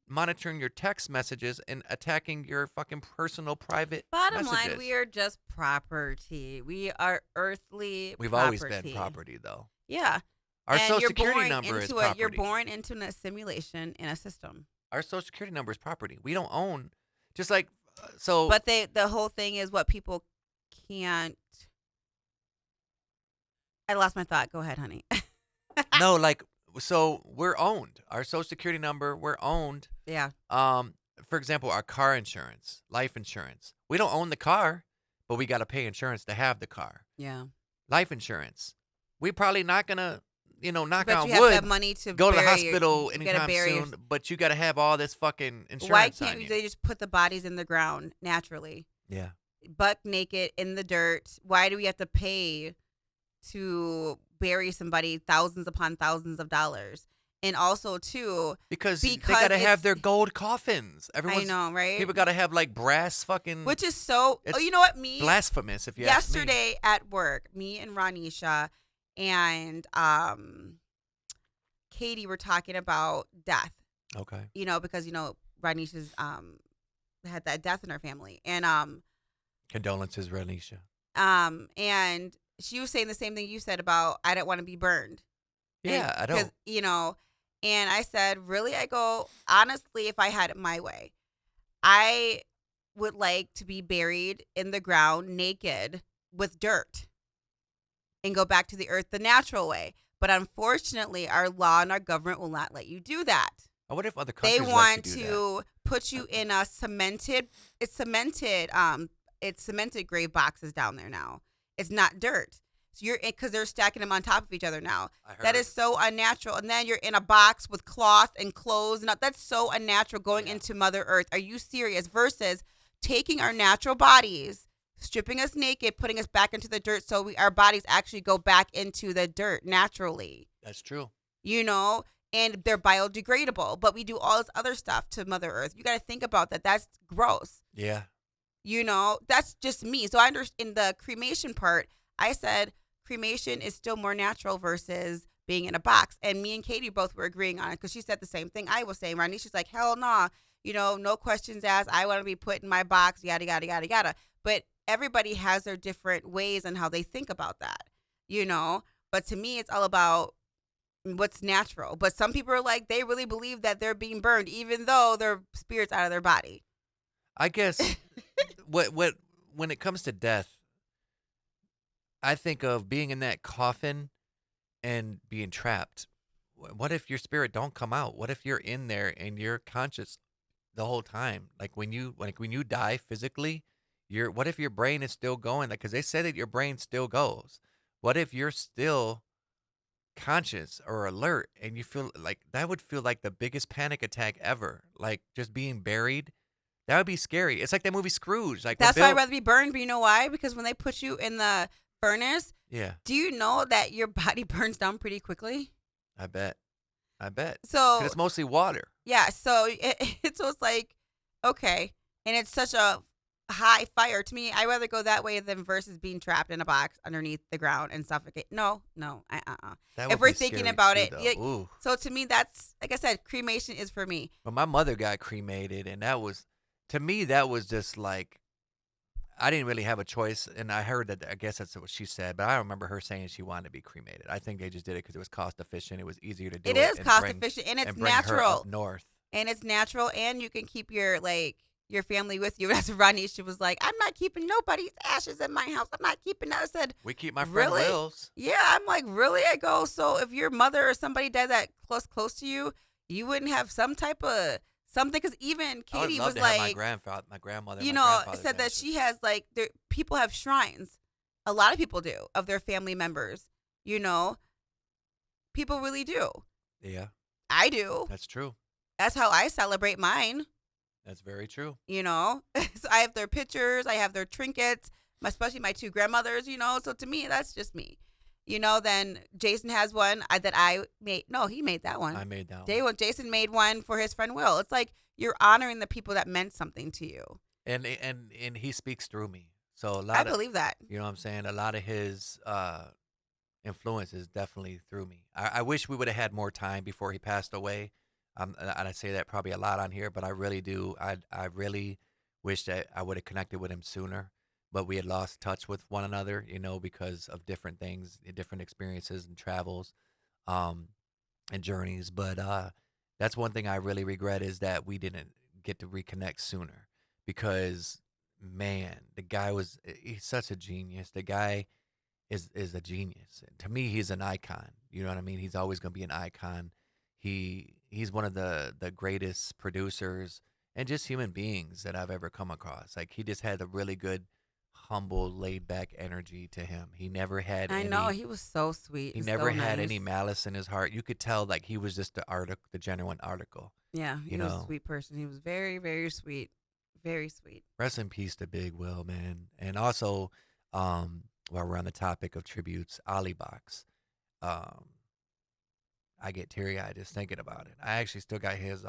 monitoring your text messages and attacking your fucking personal private Bottom messages. line, we are just property. We are earthly We've property. always been property, though. Yeah. Our And social you're security born number is into property. You're born into a simulation in a system. Our social security number is property. We don't own, just like, so. But the whole thing is what people can't. I lost my thought. Go ahead, honey. No, like, so we're owned. Our social security number, we're owned. Yeah. For example, our car insurance, life insurance. We don't own the car, but we got to pay insurance to have the car. Yeah. Life insurance. We probably not gonna, knock But on you have wood, to have money to go to the bury hospital you gotta anytime bury soon. But you got to have all this fucking insurance. Why can't on you? they just put the bodies in the ground naturally, Yeah. buck naked in the dirt? Why do we have to pay to bury somebody thousands upon thousands of dollars? And also, too, Because they Because got to have it's- their gold coffins. I Everyone's know, right? people got to have like brass fucking. Which is so. Oh, It's you know what? Me blasphemous, if you ask me. yesterday at work, me and Ronisha and Katie were talking about death. Okay. Because Ronisha's had that death in her family, and Condolences, Renisha. and she was saying the same thing you said about I don't want to be burned. Yeah, I don't. Because, and I said, really? I go, honestly, if I had it my way, I would like to be buried in the ground naked with dirt and go back to the earth the natural way. But unfortunately, our law and our government will not let you do that. I wonder if other They countries want let you do to put you in a cemented grave boxes down there now. It's not dirt. So because they're stacking them on top of each other now. that. That is so unnatural. And then you're in a box with cloth and clothes. And that's so unnatural going into Mother Earth. Are you serious? Versus taking our natural bodies, stripping us naked, putting us back into the dirt so our bodies actually go back into the dirt naturally. That's true. And they're biodegradable. But we do all this other stuff to Mother Earth. You got to think about that. That's gross. Yeah. That's just me. So I understand in the cremation part, I said cremation is still more natural versus being in a box. And me and Katie both were agreeing on it because she said the same thing I was saying. Ronnie, she's like, hell no, no questions asked. I want to be put in my box, yada, yada, yada, yada. But everybody has their different ways on how they think about that, But to me, it's all about what's natural. But some people are like, they really believe that they're being burned, even though their spirit's out of their body. I guess what when it comes to death, I think of being in that coffin and being trapped. What if your spirit don't come out? What if you're in there and you're conscious the whole time? Like when you die physically, what if your brain is still going? Like, because they say that your brain still goes. What if you're still conscious or alert and you feel like that would feel like the biggest panic attack ever? Like just being buried. That would be scary. It's like that movie Scrooge. Like when That's why I'd Bill, rather be burned. But you know why? Because when they put you in the furnace, yeah, do you know that your body burns down pretty quickly? I bet. Because So it's mostly water. yeah, so it's like, okay, and it's such a high fire to me. I'd rather go that way than versus being trapped in a box underneath the ground and suffocate. No, That if would we're be thinking scary about too, it, though. Ooh. so to me, that's like I said, cremation is for me. But my mother got cremated, and that was, to me, that was just like, I didn't really have a choice. And I heard that, I guess that's what she said, but I remember her saying she wanted to be cremated. I think they just did it because it was cost efficient. It was easier to do It it. is and cost bring, efficient and it's and bring her natural. up north. And it's natural, and you can keep your family with you. That's what Ranisha was like, I'm not keeping nobody's ashes in my house. I'm not keeping that. I said, We keep my friend really? Will's. Yeah, I'm like, really? I go, so if your mother or somebody died that close to you, you wouldn't have some type of something? Because even I would Katie love was to have like, my grandmother, you my know, grandfather's said that ashes. she has people have shrines. A lot of people do of their family members. People really do. Yeah, I do. that's true. That's how I celebrate mine. That's very true. So I have their pictures, I have their trinkets, especially my two grandmothers. So to me, that's just me. Then Jason has one that I made. No, he made that one. I made that Day one. one, Jason made one for his friend Will. It's like you're honoring the people that meant something to you. And he speaks through me. So I believe that. you know what I'm saying? A lot of his influence is definitely through me. I wish we would have had more time before he passed away. And I say that probably a lot on here, but I really do. I really wish that I would have connected with him sooner, but we had lost touch with one another, because of different things, different experiences and travels, um, and journeys. But that's one thing I really regret is that we didn't get to reconnect sooner because, man, he's such a genius. The guy is a genius. To me, he's an icon. You know what I mean? He's always going to be an icon. He's one of the greatest producers and just human beings that I've ever come across. Like he just had a really good, humble, laid back energy to him. He never had I any. know he was so sweet. He and never so had nice. any malice in his heart. You could tell like he was just the genuine article. Yeah, he you was a know. sweet person. He was very, very sweet, very sweet. Rest in peace to Big Will, man. And also, while we're on the topic of tributes, Ali Box. Um, I get teary eyed just thinking about it. I actually still got his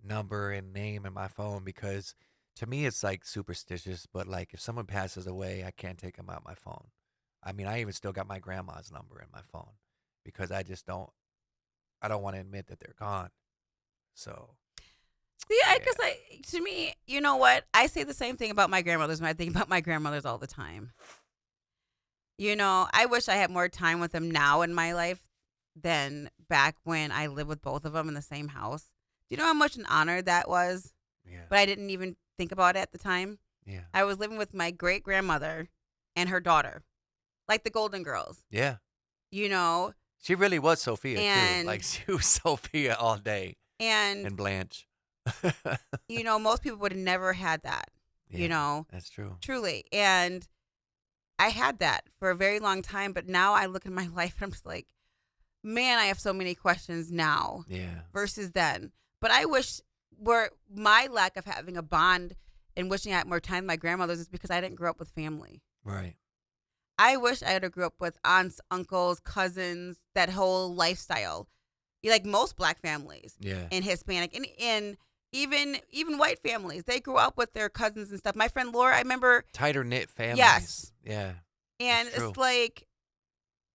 number and name in my phone because to me it's like superstitious. But like if someone passes away, I can't take them out my phone. I mean, I even still got my grandma's number in my phone because I just don't. I don't want to admit that they're gone. So See, I yeah. guess to me, you know what? I say the same thing about my grandmothers when I think about my grandmothers all the time. I wish I had more time with them now in my life than back when I lived with both of them in the same house. Do you know how much an honor that was? Yeah. But I didn't even think about it at the time. Yeah. I was living with my great grandmother and her daughter, like the Golden Girls. Yeah. You know, She really was Sophia too. And- Like she was Sophia all day and and Blanche. most people would have never had that. Yeah, that's true. Truly. And I had that for a very long time, but now I look at my life and I'm just like, man, I have so many questions now Yeah. versus then. But I wish where my lack of having a bond and wishing I had more time with my grandmothers is because I didn't grow up with family. Right. I wish I had grew up with aunts, uncles, cousins, that whole lifestyle. Like most black families Yeah. and Hispanic and even white families, they grew up with their cousins and stuff. My friend Laura, I remember, Tighter knit families. Yes. Yeah. and That's true. it's like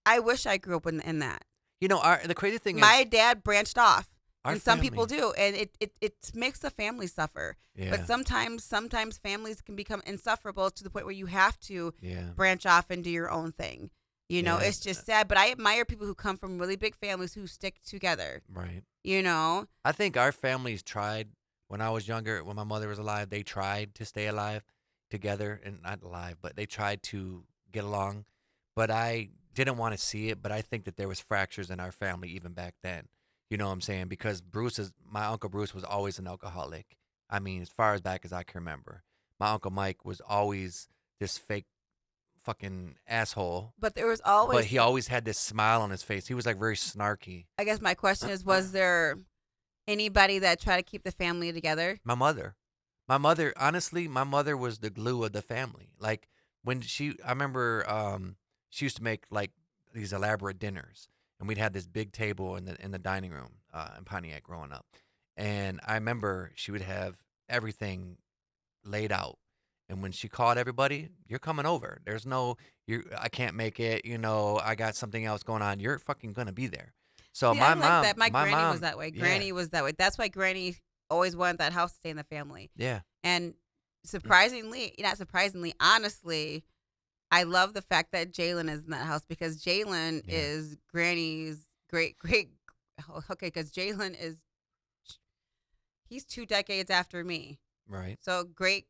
I wish I grew up in that. You know, the crazy thing My is dad branched off, our and some people family. do, and it makes the family suffer. Yeah. But sometimes families can become insufferable to the point where you have to Yeah. branch off and do your own thing. You know, Yeah. it's just sad. But I admire people who come from really big families who stick together. Right. You know, I think our families tried when I was younger, when my mother was alive, they tried to stay alive together and not alive, but they tried to get along. But I didn't want to see it, but I think that there was fractures in our family even back then. You know what I'm saying? Because my uncle Bruce was always an alcoholic. I mean, as far as back as I can remember. My uncle Mike was always this fake fucking asshole, but there was but always. he always had this smile on his face. He was like very snarky. I guess my question is: was there anybody that tried to keep the family together? My mother. My mother, honestly, my mother was the glue of the family. Like I remember she used to make like these elaborate dinners, and we'd have this big table in the dining room in Pontiac growing up. And I remember she would have everything laid out. And when she called everybody, you're coming over. There's no I can't make it, I got something else going on. You're fucking gonna be there. So See, I my like mom, that. My my granny was mom, that way. yeah, Granny was that way. That's why Granny always wanted that house to stay in the family. yeah, And surprisingly, not surprisingly, honestly, I love the fact that Jalen is in that house because Jalen Yeah. is Granny's great. Okay, because Jalen he's 2 decades after me. right, So great,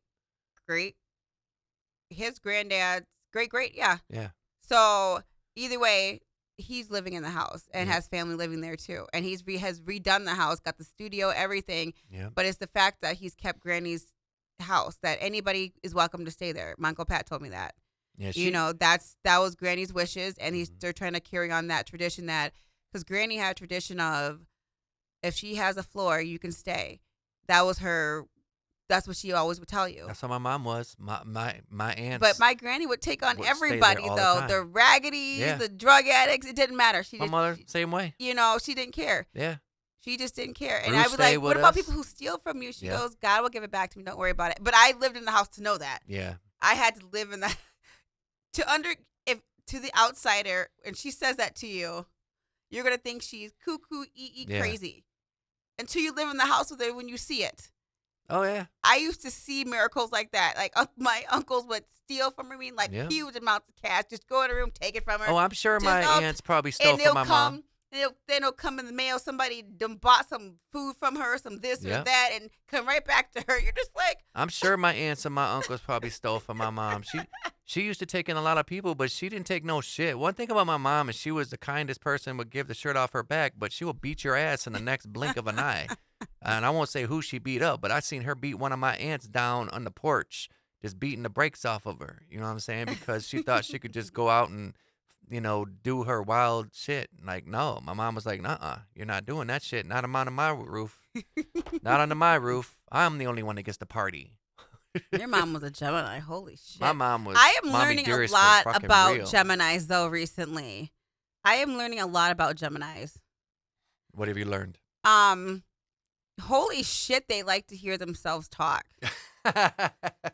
his granddad's great, yeah. yeah, So either way, he's living in the house and Yeah. has family living there too. And has redone the house, got the studio, everything. yeah, But it's the fact that he's kept Granny's house, that anybody is welcome to stay there. My Uncle Pat told me that. yeah. That was Granny's wishes, and Mhm. they're trying to carry on that tradition, that because Granny had a tradition of if she has a floor, you can stay. That was her. That's what she always would tell you. That's how my mom was. My aunts. But my granny would take on would stay there everybody, all the though. time. The raggedies, Yeah. the drug addicts. It didn't matter. She my just, mother, same way. she didn't care. Yeah, She just didn't care. And Bruce I was stayed like, with what about us. people who steal from you? She Yeah. goes, God will give it back to me. Don't worry about it. But I lived in the house to know that. yeah, I had to live in that to the outsider, and she says that to you, you're gonna think she's cuckoo, Yeah. crazy, until you live in the house with her when you see it. oh yeah, I used to see miracles like that. Like my uncles would steal from her, like Yeah. huge amounts of cash. Just go in a room, take it from her, Oh, I'm sure Just my up- aunts probably stole and they'll from my come. mom. And then it'll come in the mail. Somebody done bought some food from her, some this or Yep. that, and come right back to her. You're just like, I'm sure my aunts and my uncles probably stole from my mom. She used to take in a lot of people, but she didn't take no shit. One thing about my mom is she was the kindest person, would give the shirt off her back, but she will beat your ass in the next blink of an eye. And I won't say who she beat up, but I seen her beat one of my aunts down on the porch, just beating the brakes off of her. You know what I'm saying? Because she thought she could just go out and, do her wild shit. Like, no, my mom was like, nuh-uh, you're not doing that shit. Not under my roof. Not under my roof. I'm the only one that gets to party. your mom was a Gemini. Holy shit. My mom was. I am Mommy learning a Dearest for lot fucking about real. Geminis, though, recently. I am learning a lot about Geminis. What have you learned? Holy shit, they like to hear themselves talk.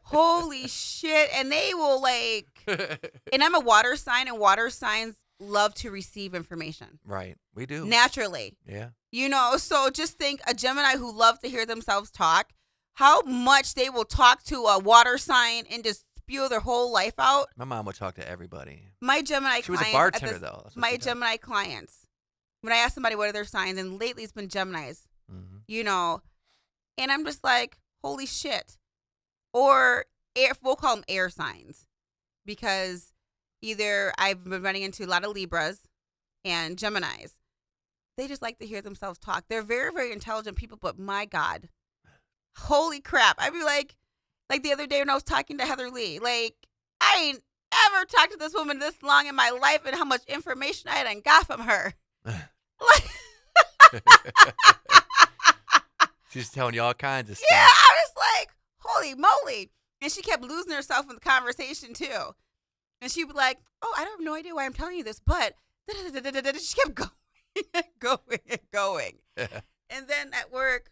Holy shit. And they will and I'm a water sign, and water signs love to receive information Right, we do. naturally. Yeah, So just think a Gemini who loves to hear themselves talk, how much they will talk to a water sign and just spew their whole life out. my mom would talk to everybody. My Gemini She was a clients bartender though. That's what my she did. Gemini clients, when I ask somebody what are their signs, and lately it's been Geminis, Mhm. and I'm just like, holy shit. Or we'll call them air signs, because either I've been running into a lot of Libras and Geminis. They just like to hear themselves talk. They're very, very intelligent people, but my God, holy crap. I'd be like the other day when I was talking to Heather Lee, I ain't ever talked to this woman this long in my life, and how much information I done got from her. Like, She's telling you all kinds of yeah, stuff. I was like, holy moly. And she kept losing herself in the conversation too. And she'd be like, oh, I have no idea why I'm telling you this, but she kept going, going. And then at work,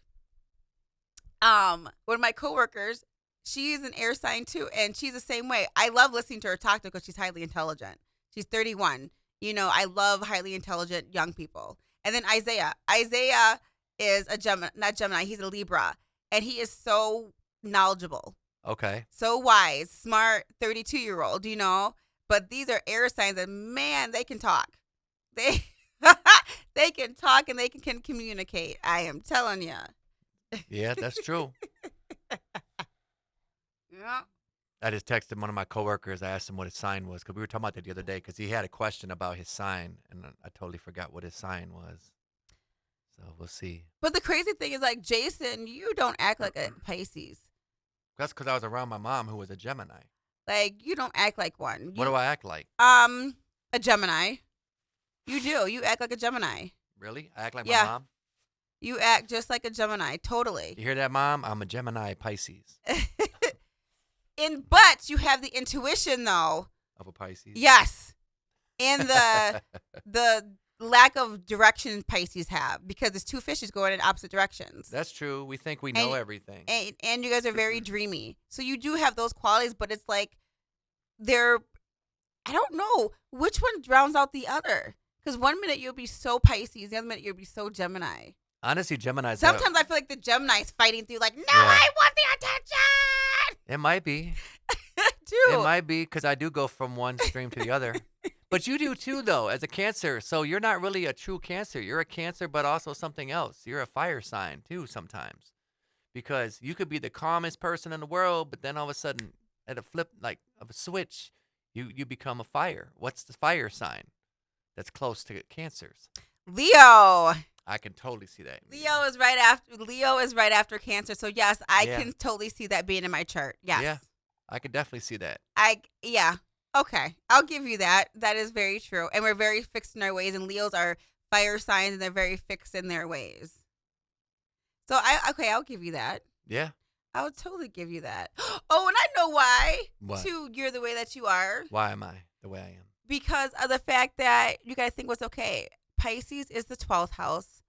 one of my coworkers, she's an air sign too, and she's the same way. I love listening to her talk because she's highly intelligent. She's 31, I love highly intelligent young people. And then Isaiah. Isaiah is a Gemini, not Gemini, he's a Libra. And he is so knowledgeable, Okay. so wise, smart 32-year-old, But these are air signs and man, they can talk. They they can talk and they can communicate. I am telling you. Yeah, that's true. Yeah. I just texted one of my coworkers. I asked him what his sign was because we were talking about that the other day because he had a question about his sign and I totally forgot what his sign was. So we'll see. But the crazy thing is, like, Jason, you don't act like a Pisces. That's because I was around my mom who was a Gemini. Like, you don't act like one. What do I act like? A Gemini. You do. You act like a Gemini. Really? I act like Yeah. my mom? You act just like a Gemini. Totally. You hear that, Mom? I'm a Gemini Pisces. But you have the intuition, though. Of a Pisces? Yes. And the lack of direction Pisces have, because it's two fishes going in opposite directions. That's true. We think we know everything. And you guys are very dreamy. So you do have those qualities, but it's like I don't know which one drowns out the other. Because one minute you'll be so Pisces, the other minute you'll be so Gemini. Honestly, Gemini's Sometimes I feel like the Gemini's fighting through, like, no, Yeah. I want the attention. It might be. Too. It might be because I do go from one stream to the other. But you do too, though, as a Cancer. So you're not really a true Cancer. You're a Cancer, but also something else. You're a fire sign, too, sometimes. Because you could be the calmest person in the world, but then all of a sudden, at a flip like of a switch, you become a fire. What's the fire sign that's close to Cancers? Leo. I can totally see that. Leo is right after Cancer. So yes, I can totally see that being in my chart. Yes. Yeah, I could definitely see that. Yeah. Okay. I'll give you that. That is very true. And we're very fixed in our ways, and Leos are fire signs and they're very fixed in their ways. So I'll give you that. Yeah. I'll totally give you that. Oh, and I know why. What? Too, you're the way that you are. Why am I the way I am? Because of the fact that you got to think what's okay. Pisces is the 12th house,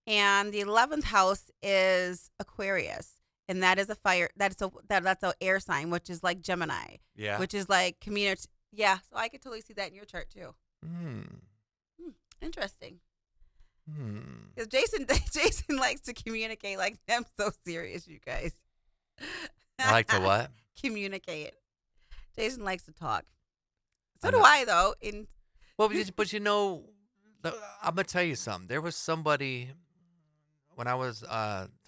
and the 11th house is Aquarius, and that is a fire. That's a air sign, which is like Gemini. Yeah. Which is like community. Yeah, so I could totally see that in your chart too. Interesting. Because Jason likes to communicate. Like, I'm so serious, you guys. I like to what? Communicate. Jason likes to talk. So do I, though. Well, but I'm gonna tell you something. There was somebody when I was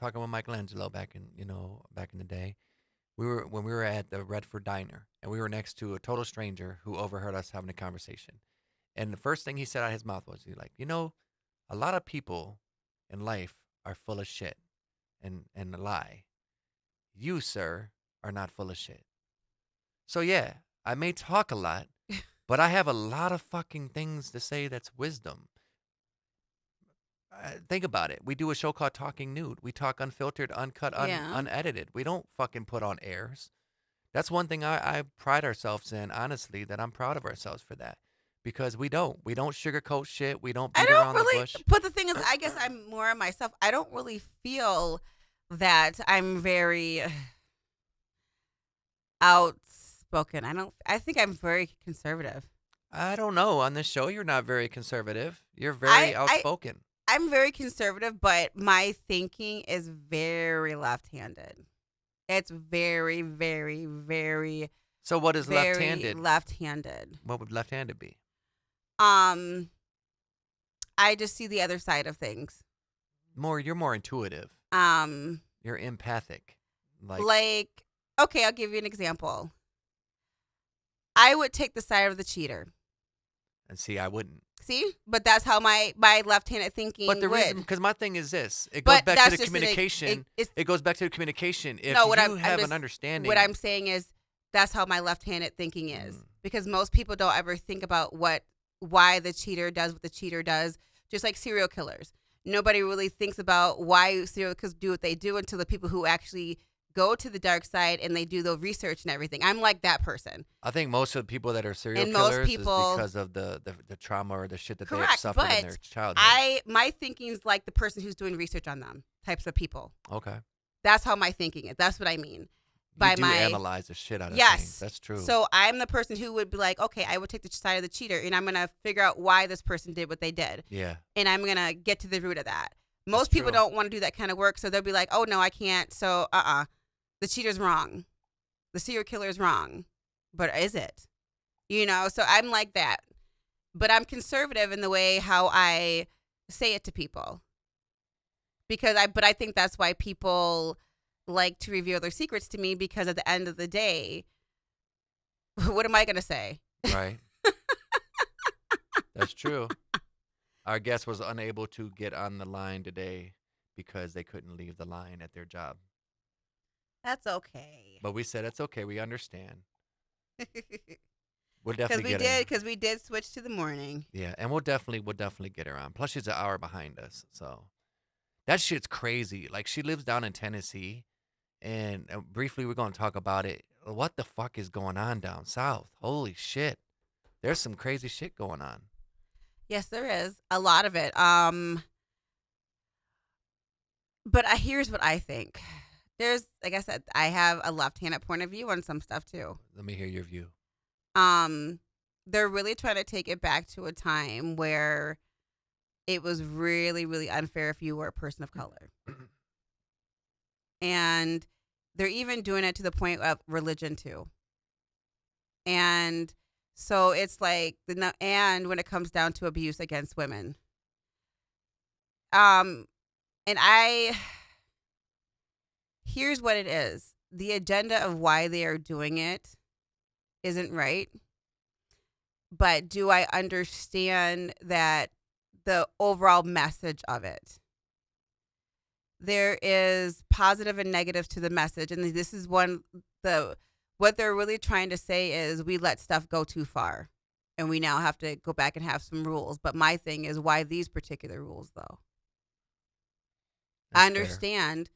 talking with Michelangelo back in the day. When we were at the Redford Diner, and we were next to a total stranger who overheard us having a conversation. And the first thing he said out of his mouth was, he's like, a lot of people in life are full of shit and a lie. You, sir, are not full of shit. So yeah, I may talk a lot, but I have a lot of fucking things to say that's wisdom. Think about it. We do a show called Talking Nude. We talk unfiltered, uncut, unedited. We don't fucking put on airs. That's one thing I pride ourselves in, honestly, that I'm proud of ourselves for that. Because we don't sugarcoat shit. We don't beat around the bush. But the thing is, I guess I'm more myself. I don't really feel that I'm very outspoken. I think I'm very conservative. I don't know. On this show, you're not very conservative. You're very outspoken. I'm very conservative, but my thinking is very left-handed. It's very, very, very. So what is very left-handed? Left-handed. What would left-handed be? I just see the other side of things. You're more intuitive. You're empathic. Like, okay, I'll give you an example. I would take the side of the cheater. And see, I wouldn't. See? But that's how my left-handed thinking But the would. reason, because my thing is this. It goes back to the communication. It goes back to the communication. If you have an understanding. What I'm saying is that's how my left-handed thinking is. Because most people don't ever think about why the cheater does what the cheater does. Just like serial killers. Nobody really thinks about why serial killers do what they do until the people who actually go to the dark side and they do the research and everything. I'm like that person. I think most of the people that are serial killers is because of the trauma or the shit that they have suffered in their childhood. My thinking's like the person who's doing research on them types of people. Okay. That's how my thinking is. That's what I mean. by do analyze the shit out of yes. things. That's true. So I'm the person who would be like, okay, I would take the side of the cheater, and I'm gonna figure out why this person did what they did, yeah. and I'm gonna get to the root of that. Most That's people true. don't want to do that kind of work, so they'll be like, oh no, I can't. So the cheater's wrong, the serial killer is wrong, but is it? So I'm like that, but I'm conservative in the way how I say it to people, because I think that's why people like to reveal their secrets to me, because at the end of the day, what am I going to say? Right. That's true. Our guest was unable to get on the line today because they couldn't leave the line at their job. That's okay. But we said it's okay. We understand. We'll definitely get her. Because we did switch to the morning. Yeah, and we'll definitely get her on. Plus, she's an hour behind us, so that shit's crazy. Like, she lives down in Tennessee, and briefly we're gonna talk about it. What the fuck is going on down south? Holy shit, there's some crazy shit going on. Yes, there is a lot of it. But here's what I think. There's, like I said, I have a left-handed point of view on some stuff too. Let me hear your view. They're really trying to take it back to a time where it was really, really unfair if you were a person of color. And they're even doing it to the point of religion too. And so it's like, and when it comes down to abuse against women. And here's what it is. The agenda of why they are doing it isn't right. But do I understand that the overall message of it? There is positive and negative to the message. And this is what they're really trying to say is we let stuff go too far. And we now have to go back and have some rules. But my thing is, why these particular rules, though? I understand,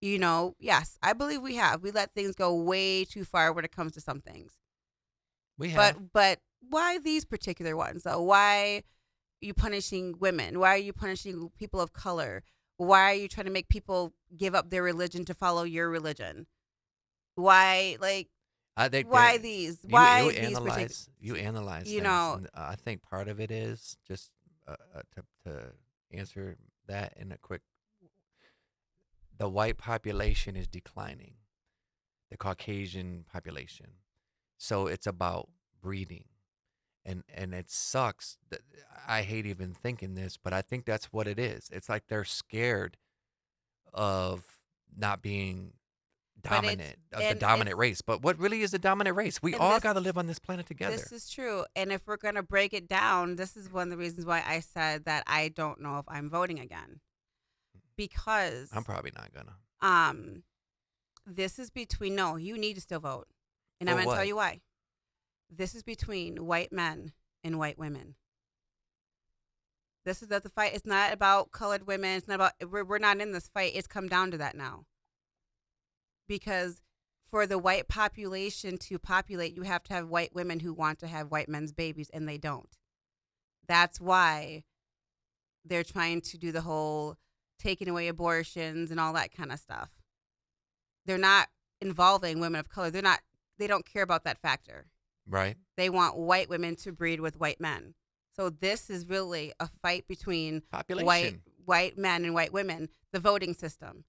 yes, I believe we have. We let things go way too far when it comes to some things. We have. But why these particular ones, though? Why are you punishing women? Why are you punishing people of color? Why are you trying to make people give up their religion to follow your religion? Why, why these? Why you these analyze? You analyze. You things, know, and, I think part of it is just to answer that in a quick. The white population is declining, the Caucasian population. So it's about breeding. And it sucks. I hate even thinking this, but I think that's what it is. It's like they're scared of not being dominant, of the dominant race. But what really is the dominant race? We all got to live on this planet together. This is true. And if we're going to break it down, this is one of the reasons why I said that I don't know if I'm voting again. Because I'm probably not gonna. This is between you need to still vote. And For I'm going to what? tell you why. This is between white men and white women. This is the fight. It's not about colored women. It's not about we're not in this fight. It's come down to that now. Because for the white population to populate, you have to have white women who want to have white men's babies, and they don't. That's why they're trying to do the whole taking away abortions and all that kind of stuff. They're not involving women of color. They don't care about that factor. Right. They want white women to breed with white men. So this is really a fight between white men and white women, the voting system.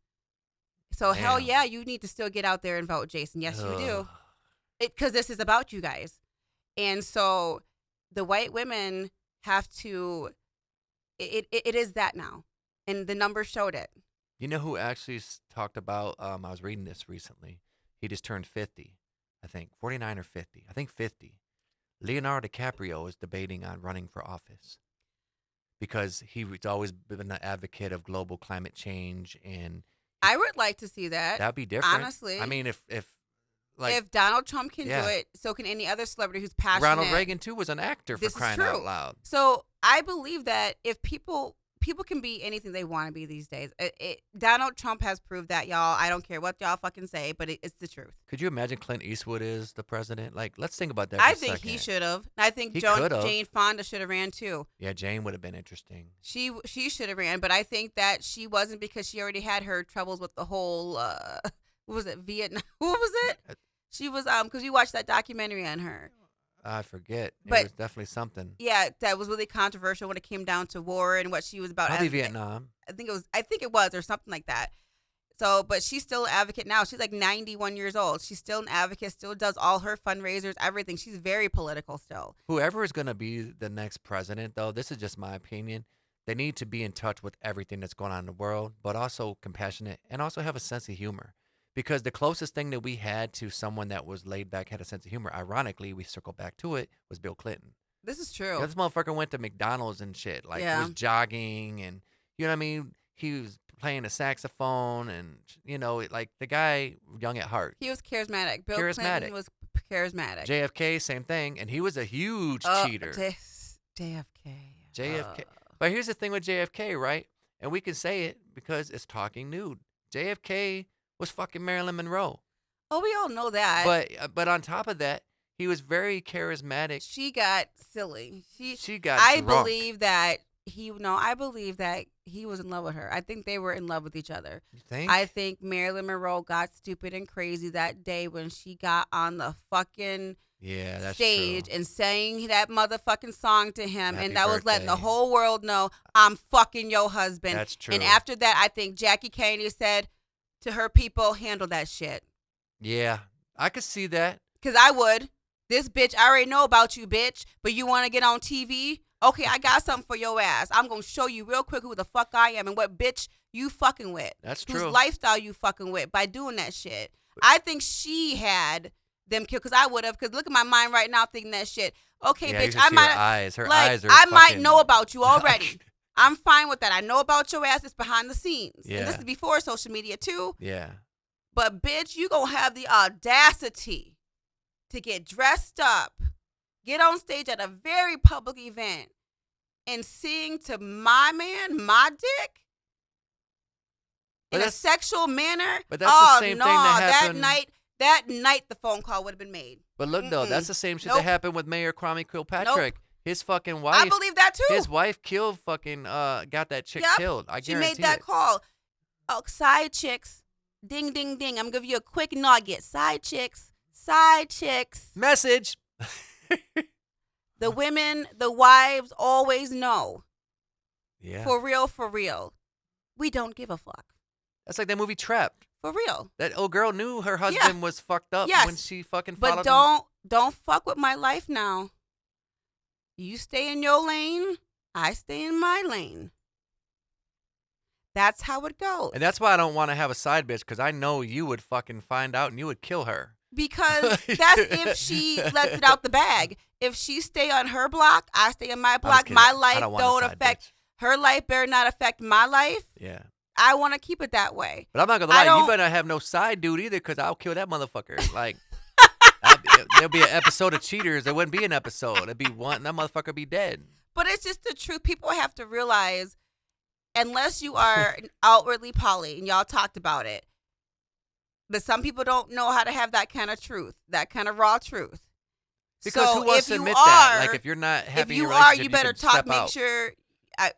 So hell yeah, you need to still get out there and vote, Jason. Yes, you do. Because this is about you guys. And so the white women have to, it is that now. And the numbers showed it. You know who actually talked about, I was reading this recently. He just turned 50, I think, 49 or 50. I think 50. Leonardo DiCaprio is debating on running for office because he's always been an advocate of global climate change. And I would like to see that. That'd be different. Honestly. I mean, if Donald Trump can do it, so can any other celebrity who's passionate. Ronald Reagan, too, was an actor, for crying out loud. So I believe that if people can be anything they want to be these days. Donald Trump has proved that, y'all. I don't care what y'all fucking say, but it's the truth. Could you imagine Clint Eastwood is the president? Like, let's think about that. I think he should have. I think Jane Fonda should have ran too. Yeah, Jane would have been interesting. She should have ran, but I think that she wasn't because she already had her troubles with the whole What was it? Vietnam. What was it? She was because we watched that documentary on her. I forget. But It was definitely something. yeah, that was really controversial when it came down to war and what she was about. Probably Vietnam. I think it was or something like that. So, but she's still an advocate now. She's like 91 years old. She's still an advocate, still does all her fundraisers, everything. She's very political still. Whoever is going to be the next president, though, this is just my opinion. They need to be in touch with everything that's going on in the world, but also compassionate and also have a sense of humor. Because the closest thing that we had to someone that was laid back, had a sense of humor, ironically, we circle back to it, was Bill Clinton. This is You true. know, this motherfucker went to McDonald's and shit. Like, Yeah. was jogging and, you know what I mean? He was playing a saxophone and, you know, like the guy, young at heart. He was charismatic. Bill Charismatic. Clinton was charismatic. JFK, same thing. And he was a huge cheater. JFK. JFK. But here's the thing with JFK, right? And we can say it because it's Talking Nude. JFK was fucking Marilyn Monroe. Oh, we all know that. But on top of that, he was very charismatic. She got silly. She got I drunk. believe that he was in love with her. I think they were in love with each other. You think? I think Marilyn Monroe got stupid and crazy that day when she got on the fucking Yeah, that's stage true. and sang that motherfucking song to him, Happy and that was letting the birthday. whole world know I'm fucking your husband. That's true. And after that, I think Jackie Kennedy said to her people, handle that shit. Yeah, I could see that. Because I would. This bitch, I already know about you, bitch, but you want to get on TV? Okay, I got something for your ass. I'm going to show you real quick who the fuck I am and what bitch you fucking with. That's Whose true. lifestyle you fucking with by doing that shit. I think she had them killed because I would have. Because look at my mind right now thinking that shit. Okay, Yeah, you bitch, should I see might. her eyes. Her like, eyes are I might fucking- know about you already. I'm fine with that. I know about your ass. It's behind the scenes. Yeah. And this is before social media too. Yeah. But bitch, you gonna have the audacity to get dressed up, get on stage at a very public event, and sing to my man, my dick, But in a that's- sexual manner. but that's the oh, same no, thing that happened- That night, the phone call would have been made. But look, though, Mm-mm. that's the same shit Nope. that happened with Mayor Kwame Kilpatrick. His fucking wife. I believe that too. His wife killed fucking, got that chick Yep. killed. I She guarantee made that it. call. Oh, side chicks. Ding, ding, ding. I'm gonna give you a quick nugget. Side chicks. Side chicks. Message. The women, the wives always know. Yeah. For real, for real. We don't give a fuck. That's like that movie Trapped. For real. That old girl knew her husband was fucked up Yes. when she fucking But followed him. don't fuck with my life now. You stay in your lane, I stay in my lane. That's how it goes. And that's why I don't want to have a side bitch, because I know you would fucking find out and you would kill her. Because that's if she lets it out the bag. If she stay on her block, I stay on my I'm just block. kidding. My I life don't want a don't side affect bitch. her life. Better not affect my life. Yeah. I want to keep it that way. But I'm not gonna I lie, you don't- better have no side dude either, because I'll kill that motherfucker. Like, there'll be an episode of Cheaters. There wouldn't be an episode. It'd be one. That motherfucker be dead. But it's just the truth. People have to realize, unless you are outwardly poly, and y'all talked about it, but some people don't know how to have that kind of truth, that kind of raw truth. Because So who wants if to you admit that? are- Like, if you're not If having you a are, relationship, you better can talk. step Make out. sure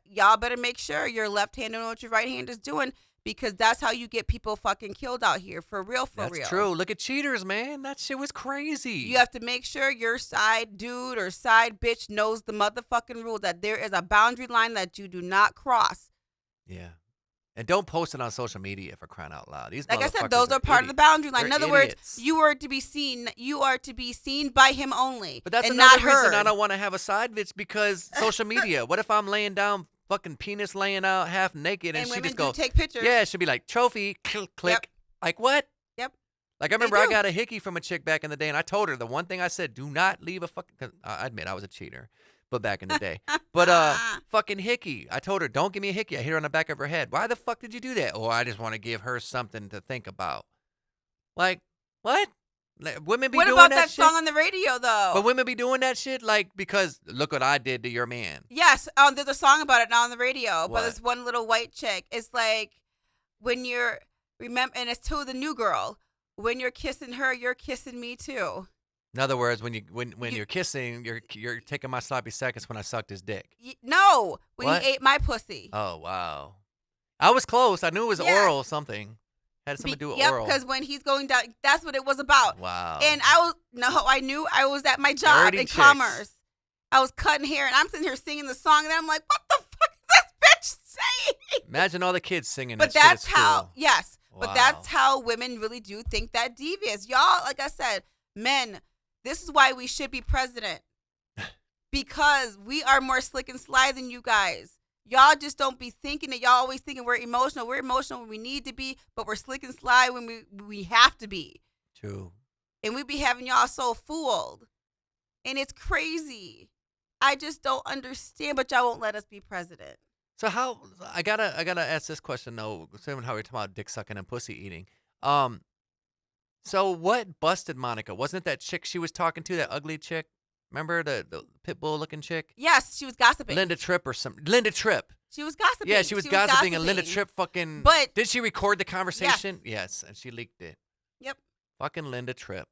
y'all better make sure your left hand knows what your right hand is doing, because that's how you get people fucking killed out here. For real, for That's real. true. Look at Cheaters, man. That shit was crazy. You have to make sure your side dude or side bitch knows the motherfucking rule, that there is a boundary line that you do not cross. Yeah. And don't post it on social media, for crying out loud. These Like I said, motherfuckers those are part of the idiots. boundary line. In They're other words, idiots. you are to be seen by him only. But that's and another not reason I heard. don't want to have a side bitch, because social media. What if I'm laying down, fucking penis laying out half naked, and And she women just do go, take pictures. yeah, she'll be like, trophy, click. Yep. Like, what? Yep. Like, I remember I do. got a hickey from a chick back in the day, and I told her the one thing I said, do not leave a fucking, 'cause I admit I was a cheater, but back in the day. But, fucking hickey. I told her, don't give me a hickey. I hit her on the back of her head. Why the fuck did you do that? Oh, I just want to give her something to think about. Like, what? Like, women be What doing about that that shit? song on the radio, though? But women be doing that shit, like, because look what I did to your man. Yes, there's a song about it now on the radio. What? But it's one little white chick. It's like when you're and it's to the new girl. When you're kissing her, you're kissing me too. In other words, when you're kissing, you're taking my sloppy seconds when I sucked his dick. No, when What? you ate my pussy. Oh wow, I was close. I knew it was Yeah. oral something. Had something to do with Yep, oral. because when he's going down, that's what it was about. Wow. And I knew I was at my job Dirty in chicks. commerce. I was cutting hair, and I'm sitting here singing the song, and I'm like, what the fuck is this bitch saying? Imagine all the kids singing But that shit at that's how, school. yes. Wow. But that's how women really do think that devious. Y'all, like I said, men, this is why we should be president. Because we are more slick and sly than you guys. Y'all just don't be thinking that y'all always thinking we're emotional. We're emotional when we need to be, but we're slick and sly when we have to be. True. And we be having y'all so fooled. And it's crazy. I just don't understand, but y'all won't let us be president. So how I gotta ask this question though, considering how we're talking about dick sucking and pussy eating. So what busted Monica? Wasn't it that chick she was talking to, that ugly chick? Remember the pit bull looking chick? Yes, she was gossiping. Linda Tripp or something. Linda Tripp. She was gossiping. Yeah, she was gossiping, and Linda Tripp fucking. But did she record the conversation? Yes, and she leaked it. Yep. Fucking Linda Tripp.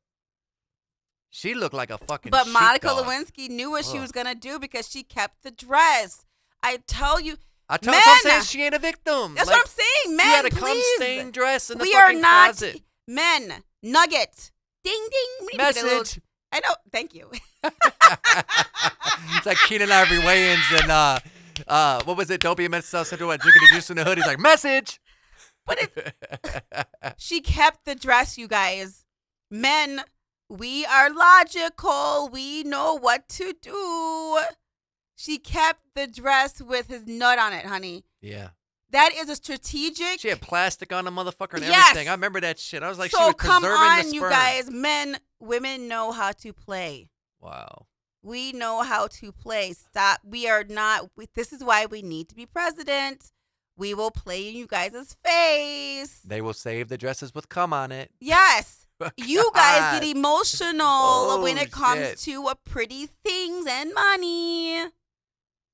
She looked like a fucking. But Monica sheepdog. Lewinsky knew what she Ugh. was gonna do because she kept the dress. I tell you, That's what I'm saying. men, She ain't a victim. that's Like, what I'm saying. Men, she had a please. cum-stained dress in the We are fucking not closet. men. Nugget. Ding ding. We need to get a little- Message. I know. Thank you. It's like Keenan Ivory Wayans and what was it? Don't be a mental center while drinking the juice in the hood. He's like, message. But she kept the dress, you guys. Men, we are logical. We know what to do. She kept the dress with his nut on it, honey. Yeah. That is a strategic. She had plastic on the motherfucker and Yes. everything. I remember that shit. I was like, she So was come preserving on, the sperm. you guys. Men, women know how to play. Wow. We know how to play. Stop. We are not. This is why we need to be president. We will play in you guys' face. They will save the dresses with cum on it. Yes. You guys God. get emotional Oh, when it comes shit. to pretty things and money.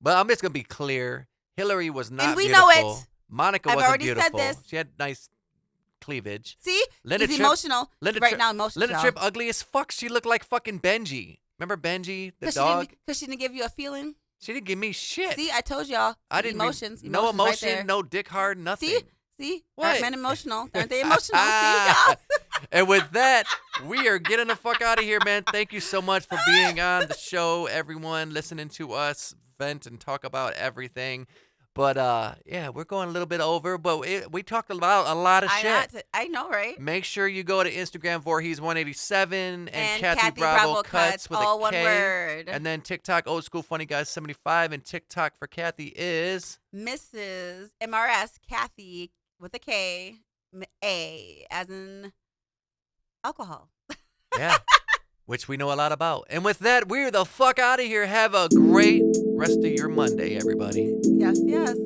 But I'm just gonna be clear. Hillary was not And we know beautiful. it. Monica I've wasn't already said beautiful. this. She had nice cleavage. See? Linda He's Tripp- emotional. Linda right Tripp- now, emotional. Linda Tripp ugly as fuck. She looked like fucking Benji. Remember Benji, the Because dog? she didn't give you a feeling. She didn't give me shit. See, I told y'all. I didn't. Emotions. No emotions right emotion, there. no dick hard, nothing. See? What? Aren't men emotional? Aren't they emotional? See, y'all? And with that, we are getting the fuck out of here, man. Thank you so much for being on the show, everyone, listening to us vent and talk about everything. But yeah, we're going a little bit over, but we talked about a lot of shit. I know, right? Make sure you go to Instagram Voorhees187 and Kathy Kathy Bravo Cuts with all a one K. word. And then TikTok, Old School Funny Guys 75, and TikTok for Kathy is Mrs. MRS Kathy with a K, A as in alcohol. yeah, which we know a lot about. And with that, we're the fuck out of here. Have a great rest of your Monday, everybody. Yes, yes.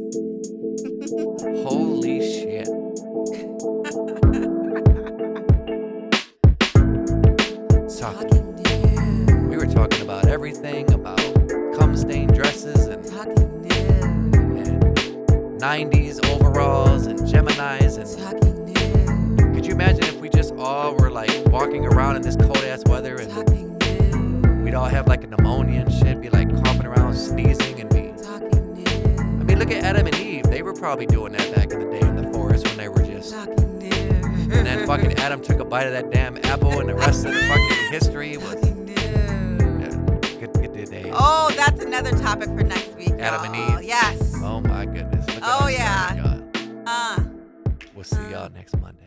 Holy shit. Talking Nude. We were talking about everything about cum-stained dresses and Talking Nude. 90s overalls and Geminis. And Talking Nude. could you imagine if we just all were like walking around in this cold-ass weather and Talking Nude. we'd all have like a pneumonia and shit, be like coughing around, sneezing, and be... Talking Nude. I mean, look at Adam and Eve. They were probably doing that back in the day in the forest when they were just... Talking Nude. And then fucking Adam took a bite of that damn apple, and the rest of the fucking history was... Talking Nude. Yeah, good day. Oh, that's another topic for next week. Adam and y'all. Eve. Yes. Oh my goodness. Look at Oh, us, yeah. y'all. We'll see y'all next Monday.